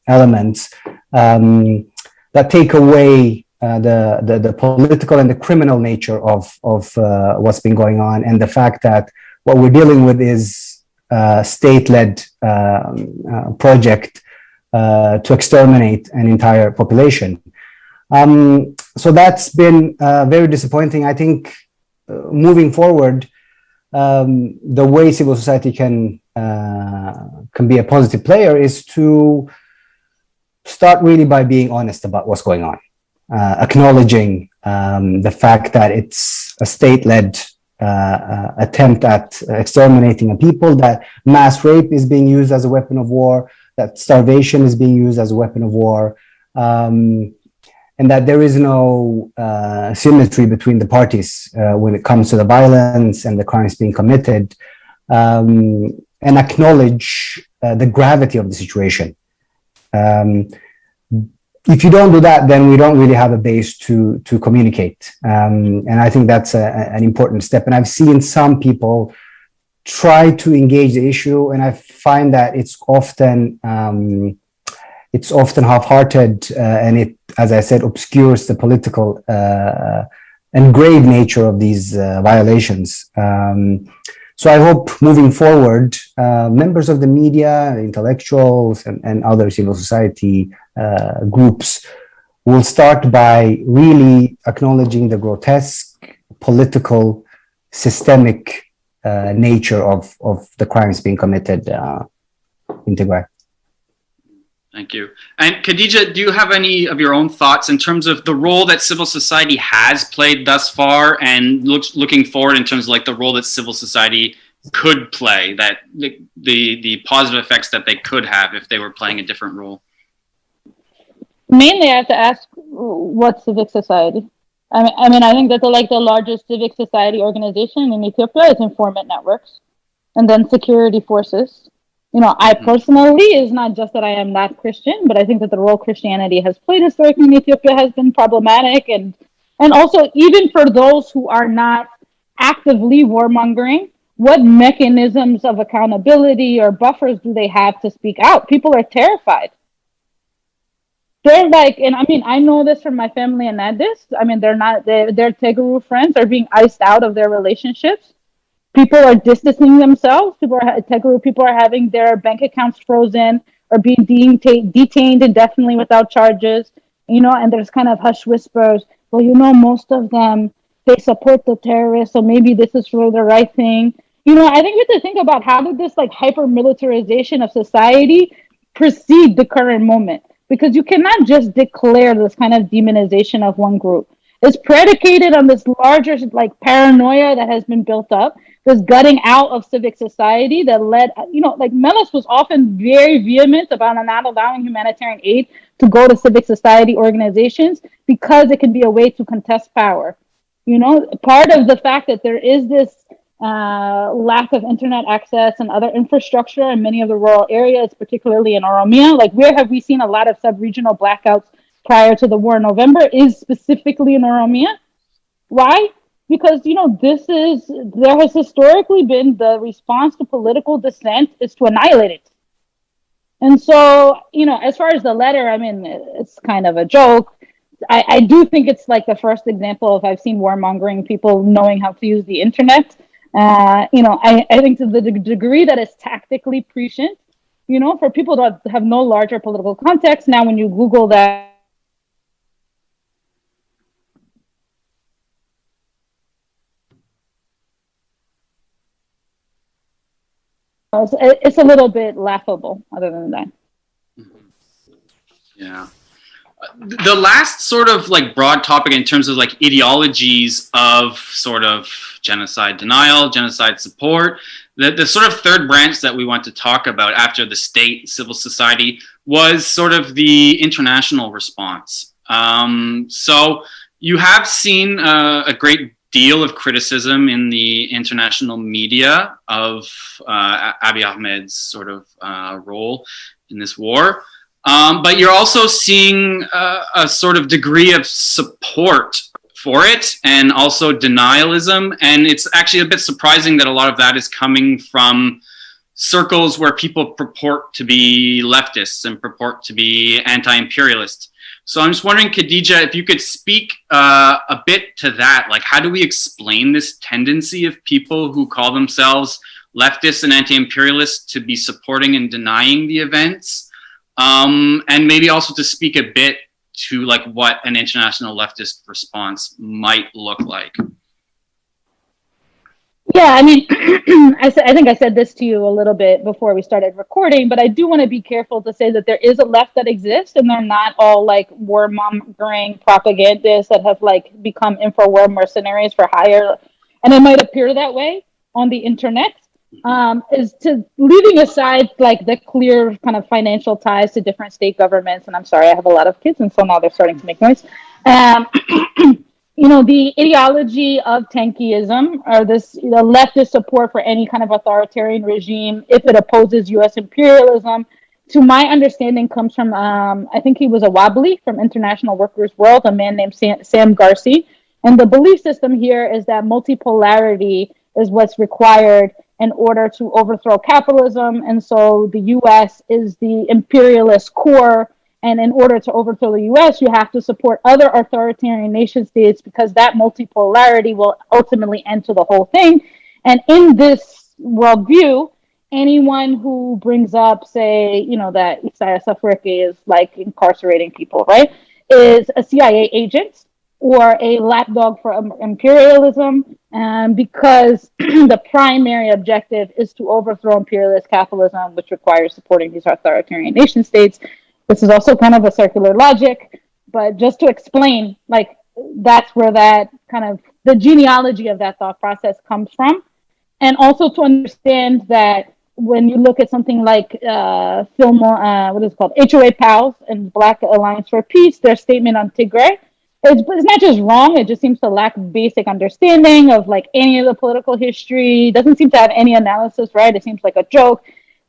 elements that take away the political and the criminal nature of what's been going on, and the fact that what we're dealing with is a state-led project to exterminate an entire population. So that's been very disappointing. I think moving forward, the way civil society can be a positive player is to start really by being honest about what's going on, acknowledging the fact that it's a state-led attempt at exterminating a people, that mass rape is being used as a weapon of war, that starvation is being used as a weapon of war, and that there is no symmetry between the parties when it comes to the violence and the crimes being committed, and acknowledge the gravity of the situation. If you don't do that, then we don't really have a base to communicate. And I think that's an important step. And I've seen some people try to engage the issue, and I find that it's often half-hearted, and it, as I said, obscures the political and grave nature of these violations. So I hope moving forward, members of the media, intellectuals, and other civil society groups will start by really acknowledging the grotesque, political, systemic nature of the crimes being committed in Tigray. Thank you. And Khadijah, do you have any of your own thoughts in terms of the role that civil society has played thus far, and looking forward in terms of like the role that civil society could play, that the positive effects that they could have if they were playing a different role? Mainly, I have to ask, what civic society? I mean, I think that the largest civic society organization in Ethiopia is informant networks, and then security forces. I personally, is not just that I am not Christian, but I think that the role Christianity has played historically in Ethiopia has been problematic, and also even for those who are not actively warmongering, what mechanisms of accountability or buffers do they have to speak out? People are terrified. They're like, and I mean, I know this from my family in Addis. I mean, their Tigray friends are being iced out of their relationships. People are distancing themselves. People are having their bank accounts frozen or being detained indefinitely without charges. And there's kind of hush whispers. Well, most of them, they support the terrorists, so maybe this is for the right thing. I think we have to think about how did this hyper militarization of society precede the current moment. Because you cannot just declare this kind of demonization of one group. It's predicated on this larger paranoia that has been built up, this gutting out of civic society that led, Meles was often very vehement about not allowing humanitarian aid to go to civic society organizations because it can be a way to contest power. Part of the fact that there is this lack of internet access and other infrastructure in many of the rural areas, particularly in Oromia. Where have we seen a lot of sub-regional blackouts prior to the war in November is specifically in Oromia. Why? Because, there has historically been the response to political dissent is to annihilate it. And so, as far as the letter, I mean, it's kind of a joke. I do think it's the first example of I've seen warmongering, people knowing how to use the internet. I think to the degree that it's tactically prescient, for people that have no larger political context, now when you Google that, it's a little bit laughable other than that. Yeah. The last sort of like broad topic in terms of like ideologies of sort of genocide denial, genocide support, the sort of third branch that we want to talk about after the state, civil society, was sort of the international response. So you have seen a great deal of criticism in the international media of Abiy Ahmed's sort of role in this war. But you're also seeing a sort of degree of support for it and also denialism. And it's actually a bit surprising that a lot of that is coming from circles where people purport to be leftists and purport to be anti-imperialist. So I'm just wondering, Khadijah, if you could speak a bit to that. Like, how do we explain this tendency of people who call themselves leftists and anti-imperialists to be supporting and denying the events? And maybe also to speak a bit to like what an international leftist response might look like. Yeah, I mean, I think I said this to you a little bit before we started recording, but I do want to be careful to say that there is a left that exists, and they're not all like warmongering propagandists that have like become InfoWar mercenaries for hire, and it might appear that way on the internet. Is to leaving aside like the clear kind of financial ties to different state governments, and I'm sorry, I have a lot of kids, and so now they're starting to make noise. You know, the ideology of tankyism, or this leftist support for any kind of authoritarian regime if it opposes U.S. imperialism, to my understanding, comes from I think he was a Wobbly from International Workers' World, a man named Sam Garci, and the belief system here is that multipolarity is what's required in order to overthrow capitalism. And so the U.S. is the imperialist core. And in order to overthrow the U.S., you have to support other authoritarian nation states because that multipolarity will ultimately end to the whole thing. And in this worldview, anyone who brings up, say, you know, that Isaias Afwerki is like incarcerating people, right, is a CIA agent or a lapdog for imperialism, because the primary objective is to overthrow imperialist capitalism, which requires supporting these authoritarian nation states. This is also kind of a circular logic, but just to explain, like, that's where that kind of, the genealogy of that thought process comes from. And also to understand that when you look at something like what is it called, HOA PALS and Black Alliance for Peace, their statement on Tigray, it's not just wrong, it just seems to lack basic understanding of like any of the political history. It doesn't seem to have any analysis, right? It seems like a joke.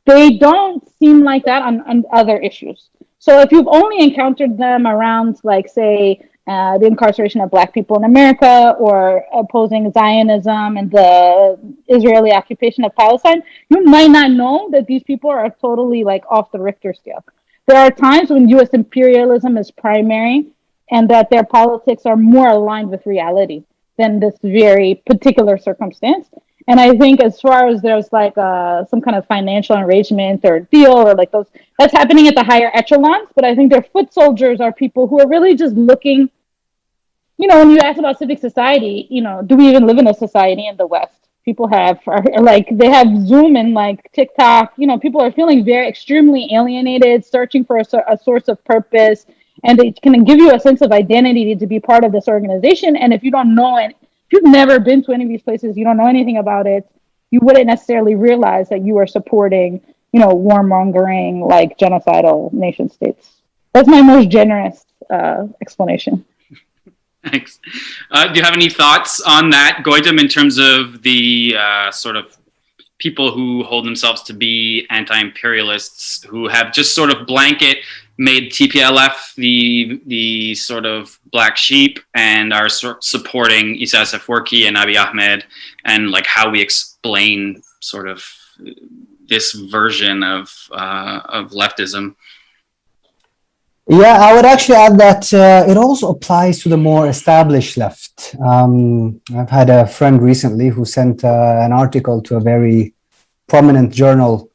They don't seem like that on other issues. So if you've only encountered them around, like, say, the incarceration of Black people in America or opposing Zionism and the Israeli occupation of Palestine, you might not know that these people are totally like off the Richter scale. There are times when U.S. imperialism is primary and that their politics are more aligned with reality than this very particular circumstance. And I think as far as there's like some kind of financial arrangement or deal or like those, that's happening at the higher echelons. But I think their foot soldiers are people who are really just looking, you know, when you ask about civic society, you know, do we even live in a society in the West? People are like, they have Zoom and like TikTok, you know, people are feeling very extremely alienated, searching for a source of purpose. And they can give you a sense of identity to be part of this organization. And if you don't know it, if you've never been to any of these places, you don't know anything about it, you wouldn't necessarily realize that you are supporting, you know, warmongering, like genocidal nation states. That's my most generous explanation. Thanks. Do you have any thoughts on that, Goitom, in terms of the sort of people who hold themselves to be anti-imperialists, who have just sort of blanket made TPLF the sort of black sheep and are supporting Isaias Afwerki and Abiy Ahmed, and like how we explain sort of this version of leftism? Yeah, I would actually add that it also applies to the more established left. I've had a friend recently who sent an article to a very prominent journal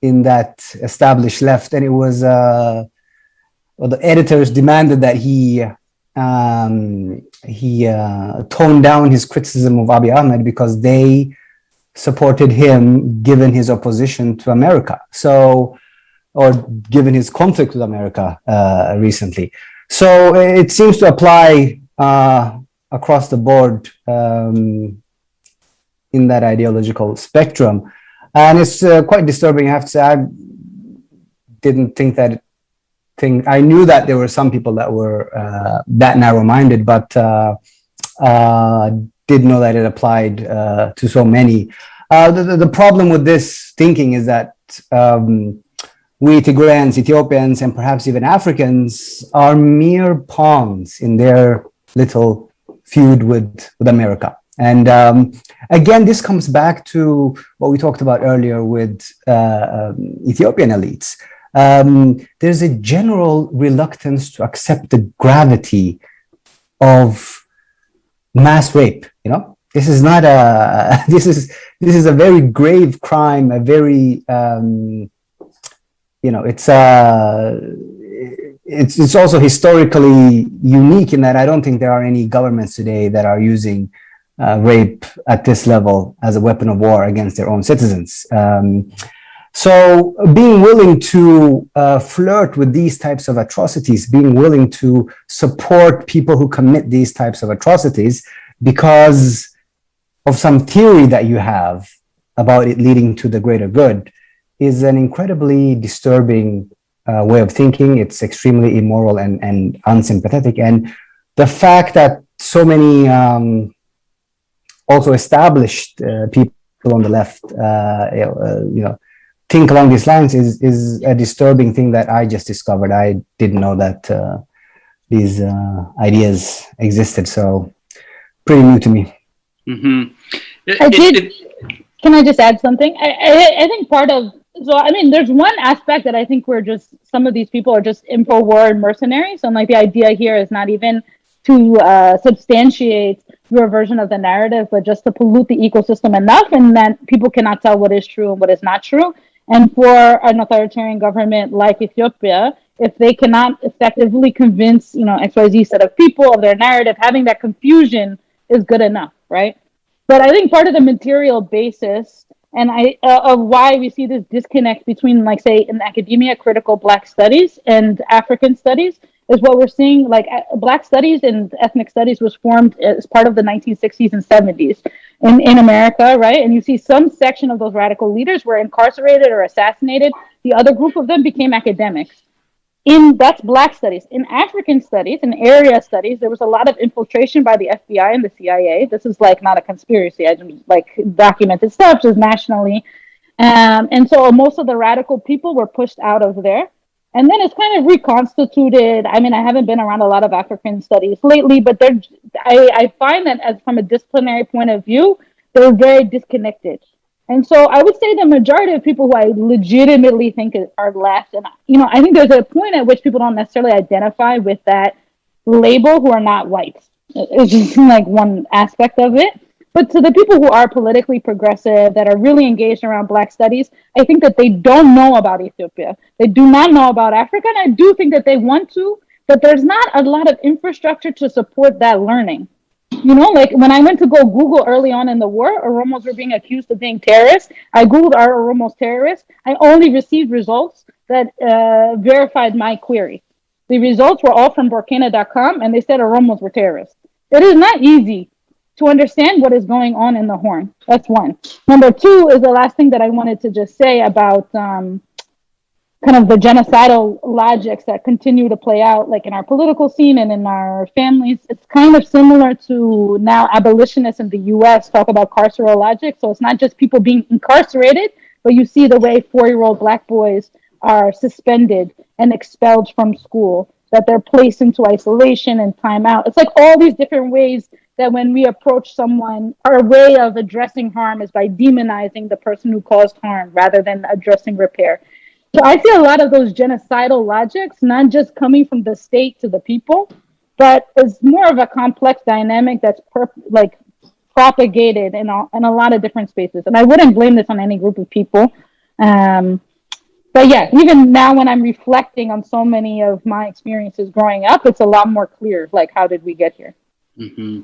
in that established left, and it was the editors demanded that he toned down his criticism of Abiy Ahmed because they supported him given his opposition to America. So or given his conflict with America recently. So it seems to apply across the board in that ideological spectrum. And it's quite disturbing, I have to say. I didn't think that I knew that there were some people that were that narrow-minded, but didn't know that it applied to so many. The problem with this thinking is that we Tigrayans, Ethiopians, and perhaps even Africans are mere pawns in their little feud with America. And again, this comes back to what we talked about earlier with Ethiopian elites. There's a general reluctance to accept the gravity of mass rape. You know, this is not a this is a very grave crime. A very it's also historically unique in that I don't think there are any governments today that are using rape at this level as a weapon of war against their own citizens. So being willing to flirt with these types of atrocities, being willing to support people who commit these types of atrocities because of some theory that you have about it leading to the greater good is an incredibly disturbing way of thinking. It's extremely immoral and unsympathetic. And the fact that so many also established people on the left, think along these lines is a disturbing thing that I just discovered. I didn't know that these ideas existed. So pretty new to me. Mm-hmm. Can I just add something? I think there's one aspect that I think some of these people are just info war mercenaries. And like the idea here is not even to substantiate your version of the narrative, but just to pollute the ecosystem enough and that people cannot tell what is true and what is not true. And for an authoritarian government like Ethiopia, if they cannot effectively convince, XYZ set of people of their narrative, having that confusion is good enough, right? But I think part of the material basis and of why we see this disconnect between, like, say, in academia, critical Black studies and African studies is what we're seeing. Like, Black studies and ethnic studies was formed as part of the 1960s and 70s in America, right? And you see some section of those radical leaders were incarcerated or assassinated. The other group of them became academics. That's Black studies. In African studies, in area studies, there was a lot of infiltration by the FBI and the CIA. This is like not a conspiracy. I just like documented stuff just nationally. And so most of the radical people were pushed out of there. And then it's kind of reconstituted. I mean, I haven't been around a lot of African studies lately, but I find that from a disciplinary point of view, they're very disconnected. And so I would say the majority of people who I legitimately think are left, and I think there's a point at which people don't necessarily identify with that label who are not white. It's just like one aspect of it. But to the people who are politically progressive, that are really engaged around Black studies, I think that they don't know about Ethiopia. They do not know about Africa, and I do think that they want to, but there's not a lot of infrastructure to support that learning. Like when I went to go Google early on in the war, Oromos were being accused of being terrorists. I Googled, are Oromos terrorists? I only received results that verified my query. The results were all from Burkina.com, and they said Oromos were terrorists. It is not easy to understand what is going on in the Horn. That's one. Number two is the last thing that I wanted to just say about kind of the genocidal logics that continue to play out, like in our political scene and in our families. It's kind of similar to now abolitionists in the US talk about carceral logic. So it's not just people being incarcerated, but you see the way 4-year-old Black boys are suspended and expelled from school, that they're placed into isolation and timeout. It's like all these different ways that when we approach someone, our way of addressing harm is by demonizing the person who caused harm rather than addressing repair. So I see a lot of those genocidal logics, not just coming from the state to the people, but it's more of a complex dynamic that's propagated in a lot of different spaces. And I wouldn't blame this on any group of people. But yeah, even now when I'm reflecting on so many of my experiences growing up, it's a lot more clear, like, how did we get here? Mm-hmm.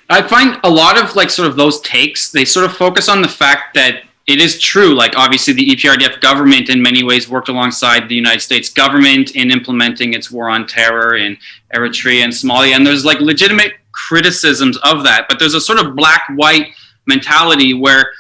I find a lot of like sort of those takes, they sort of focus on the fact that it is true. Like, obviously, the EPRDF government in many ways worked alongside the United States government in implementing its war on terror in Eritrea and Somalia. And there's like legitimate criticisms of that. But there's a sort of black-white mentality where,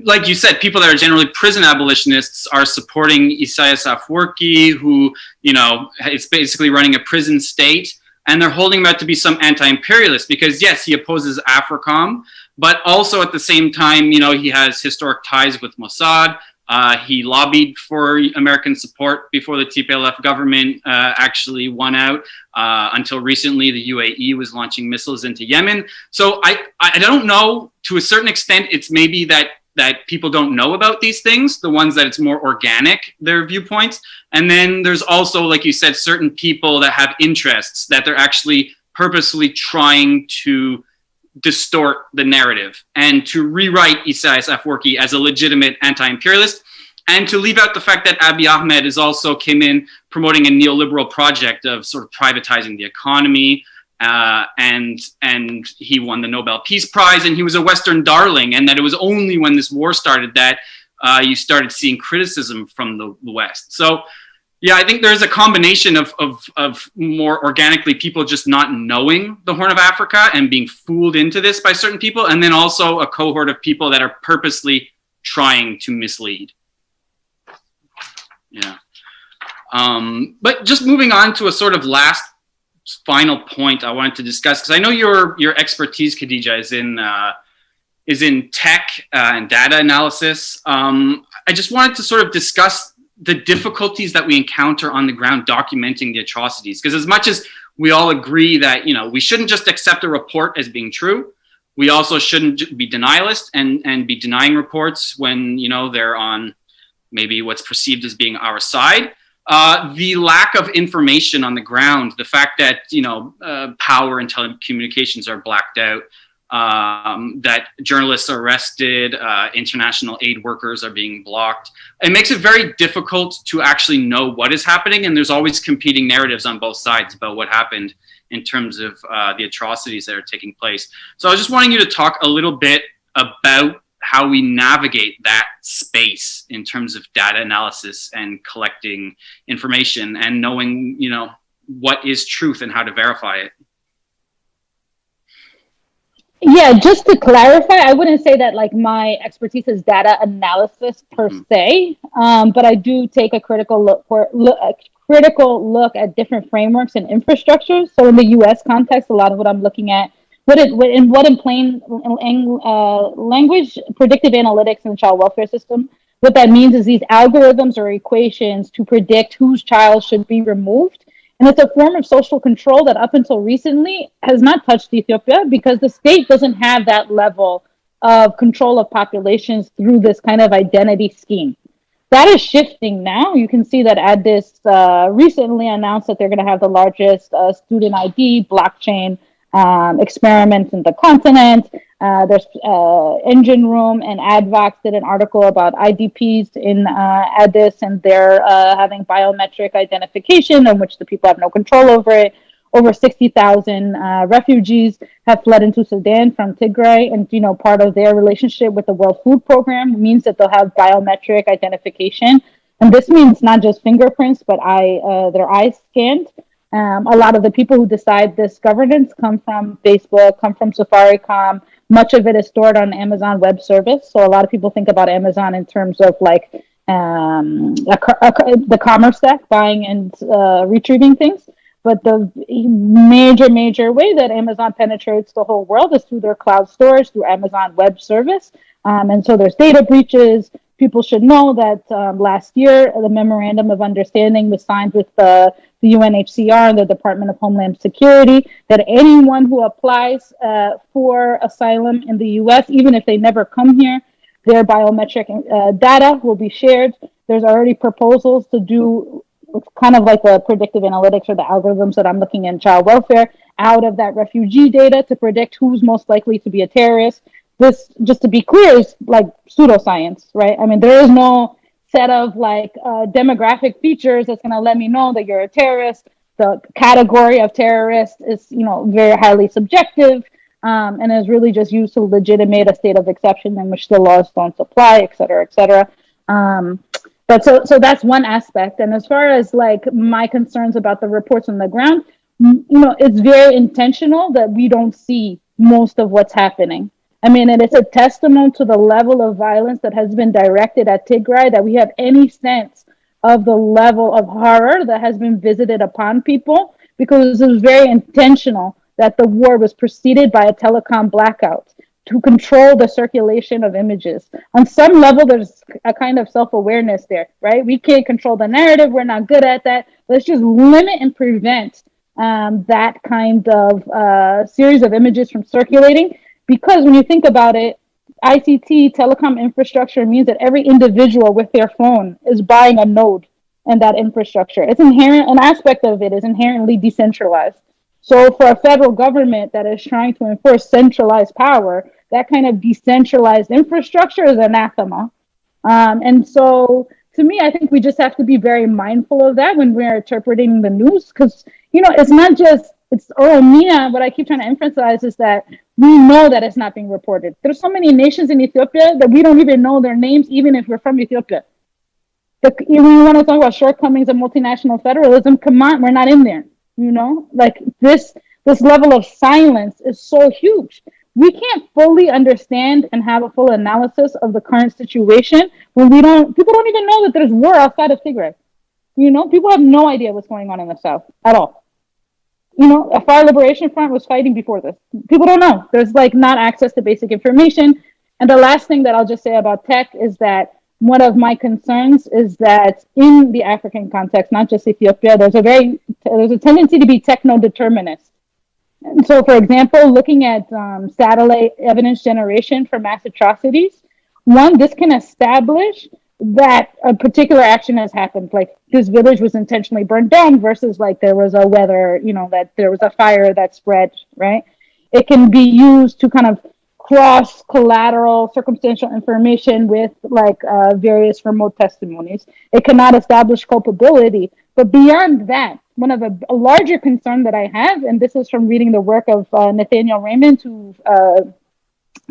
like you said, people that are generally prison abolitionists are supporting Isaias Afwerki, who, you know, is basically running a prison state. And they're holding him out to be some anti-imperialist because, yes, he opposes AFRICOM, but also at the same time, you know, he has historic ties with Mossad. He lobbied for American support before the TPLF government actually won out. Until recently, the UAE was launching missiles into Yemen. So I don't know, to a certain extent, it's maybe that people don't know about these things, the ones that it's more organic, their viewpoints. And then there's also, like you said, certain people that have interests that they're actually purposely trying to distort the narrative and to rewrite Isaias Afwerki as a legitimate anti-imperialist, and to leave out the fact that Abiy Ahmed is also came in promoting a neoliberal project of sort of privatizing the economy, and he won the Nobel Peace Prize, and he was a Western darling, and that it was only when this war started that you started seeing criticism from the West. So yeah, I think there's a combination of more organically people just not knowing the Horn of Africa and being fooled into this by certain people, and then also a cohort of people that are purposely trying to mislead. Yeah. But just moving on to a sort of last final point I wanted to discuss, because I know your expertise, Khadijah, is in tech and data analysis. I just wanted to sort of discuss the difficulties that we encounter on the ground documenting the atrocities. Because as much as we all agree that, you know, we shouldn't just accept a report as being true, we also shouldn't be denialist and be denying reports when, you know, they're on maybe what's perceived as being our side. The lack of information on the ground, the fact that, you know, power and telecommunications are blacked out, that journalists are arrested, international aid workers are being blocked. It makes it very difficult to actually know what is happening, and there's always competing narratives on both sides about what happened in terms of the atrocities that are taking place. So I was just wanting you to talk a little bit about how we navigate that space in terms of data analysis and collecting information and knowing, you know, what is truth and how to verify it. Yeah, just to clarify, I wouldn't say that like my expertise is data analysis per se, but I do take a critical look at different frameworks and infrastructures. So in the U.S. context, a lot of what I'm looking at, in plain language, predictive analytics and child welfare system. What that means is these algorithms or equations to predict whose child should be removed. And it's a form of social control that up until recently has not touched Ethiopia because the state doesn't have that level of control of populations through this kind of identity scheme. That is shifting now. You can see that Addis recently announced that they're going to have the largest student ID blockchain experiment in the continent. There's Engine Room and Advox did an article about IDPs in Addis, and they're having biometric identification in which the people have no control over it. Over 60,000 refugees have fled into Sudan from Tigray, and you know, part of their relationship with the World Food Program means that they'll have biometric identification, and this means not just fingerprints, but their eyes scanned. A lot of the people who decide this governance come from Facebook, come from Safaricom. Much of it is stored on Amazon Web Service. So a lot of people think about Amazon in terms of like the commerce stack, buying and retrieving things. But the major way that Amazon penetrates the whole world is through their cloud storage, through Amazon Web Service. And so there's data breaches. People should know that last year, the Memorandum of Understanding was signed with the UNHCR and the Department of Homeland Security, that anyone who applies for asylum in the U.S., even if they never come here, their biometric data will be shared. There's already proposals to do kind of like the predictive analytics or the algorithms that I'm looking in child welfare out of that refugee data to predict who's most likely to be a terrorist. This, just to be clear, is like pseudoscience, right? I mean, there is no set of like demographic features that's going to let me know that you're a terrorist. The category of terrorist is, you know, very highly subjective. and is really just used to legitimate a state of exception in which the laws don't apply, et cetera, et cetera. But so that's one aspect. And as far as like my concerns about the reports on the ground, it's very intentional that we don't see most of what's happening. I mean, and it's a testament to the level of violence that has been directed at Tigray that we have any sense of the level of horror that has been visited upon people, because it was very intentional that the war was preceded by a telecom blackout to control the circulation of images. On some level, there's a kind of self-awareness there, right? We can't control the narrative. We're not good at that. Let's just limit and prevent that kind of series of images from circulating. Because when you think about it, ICT, telecom infrastructure means that every individual with their phone is buying a node in that infrastructure. It's inherent, an aspect of it is inherently decentralized. So for a federal government that is trying to enforce centralized power, that kind of decentralized infrastructure is anathema. And so to me, I think we just have to be very mindful of that when we're interpreting the news, because, it's not just, it's Oromia. What I keep trying to emphasize is that we know that it's not being reported. There's so many nations in Ethiopia that we don't even know their names, even if we're from Ethiopia. When we want to talk about shortcomings of multinational federalism, come on, we're not in there. Like this level of silence is so huge. We can't fully understand and have a full analysis of the current situation when people don't even know that there's war outside of Tigray. People have no idea what's going on in the south at all. A Fire Liberation Front was fighting before this. People don't know. There's not access to basic information. And the last thing that I'll just say about tech is that one of my concerns is that in the African context, not just Ethiopia, there's a tendency to be techno-determinist. And so, for example, looking at satellite evidence generation for mass atrocities, this can establish that a particular action has happened, like this village was intentionally burned down versus there was a weather, that there was a fire that spread, right? It can be used to kind of cross collateral circumstantial information with various remote testimonies. It cannot establish culpability. But beyond that, one of a larger concern that I have, and this is from reading the work of Nathaniel Raymond, who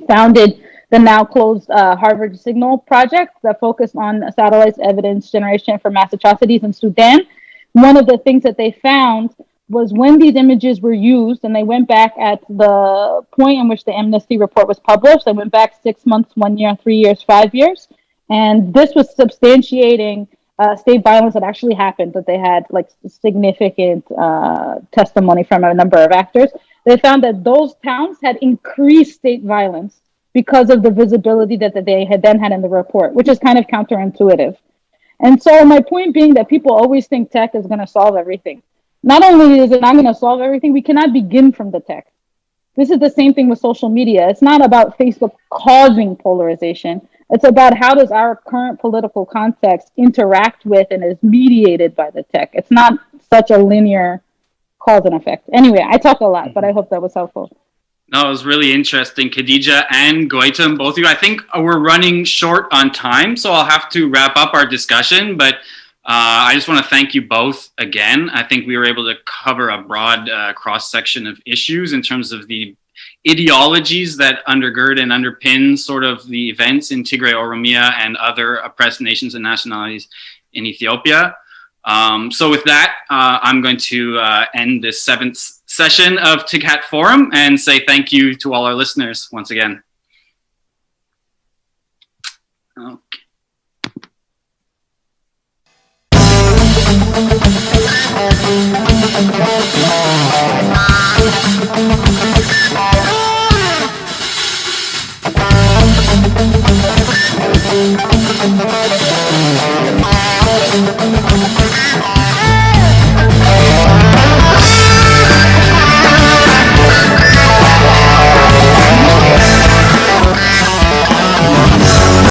founded the now closed Harvard Signal project that focused on satellite evidence generation for mass atrocities in Sudan. One of the things that they found was when these images were used, and they went back at the point in which the Amnesty report was published, they went back 6 months, 1 year, 3 years, 5 years. And this was substantiating state violence that actually happened, that they had significant testimony from a number of actors. They found that those towns had increased state violence because of the visibility that they had then had in the report, which is kind of counterintuitive. And so my point being that people always think tech is going to solve everything. Not only is it not going to solve everything, we cannot begin from the tech. This is the same thing with social media. It's not about Facebook causing polarization. It's about how does our current political context interact with and is mediated by the tech. It's not such a linear cause and effect. Anyway, I talk a lot, but I hope that was helpful. No, it was really interesting. Khadijah and Goitom, both of you. I think we're running short on time, so I'll have to wrap up our discussion. But I just want to thank you both again. I think we were able to cover a broad cross-section of issues in terms of the ideologies that undergird and underpin sort of the events in Tigray, Oromia, and other oppressed nations and nationalities in Ethiopia. So with that, I'm going to end this 7th session of Tghat Forum and say thank you to all our listeners once again. Okay.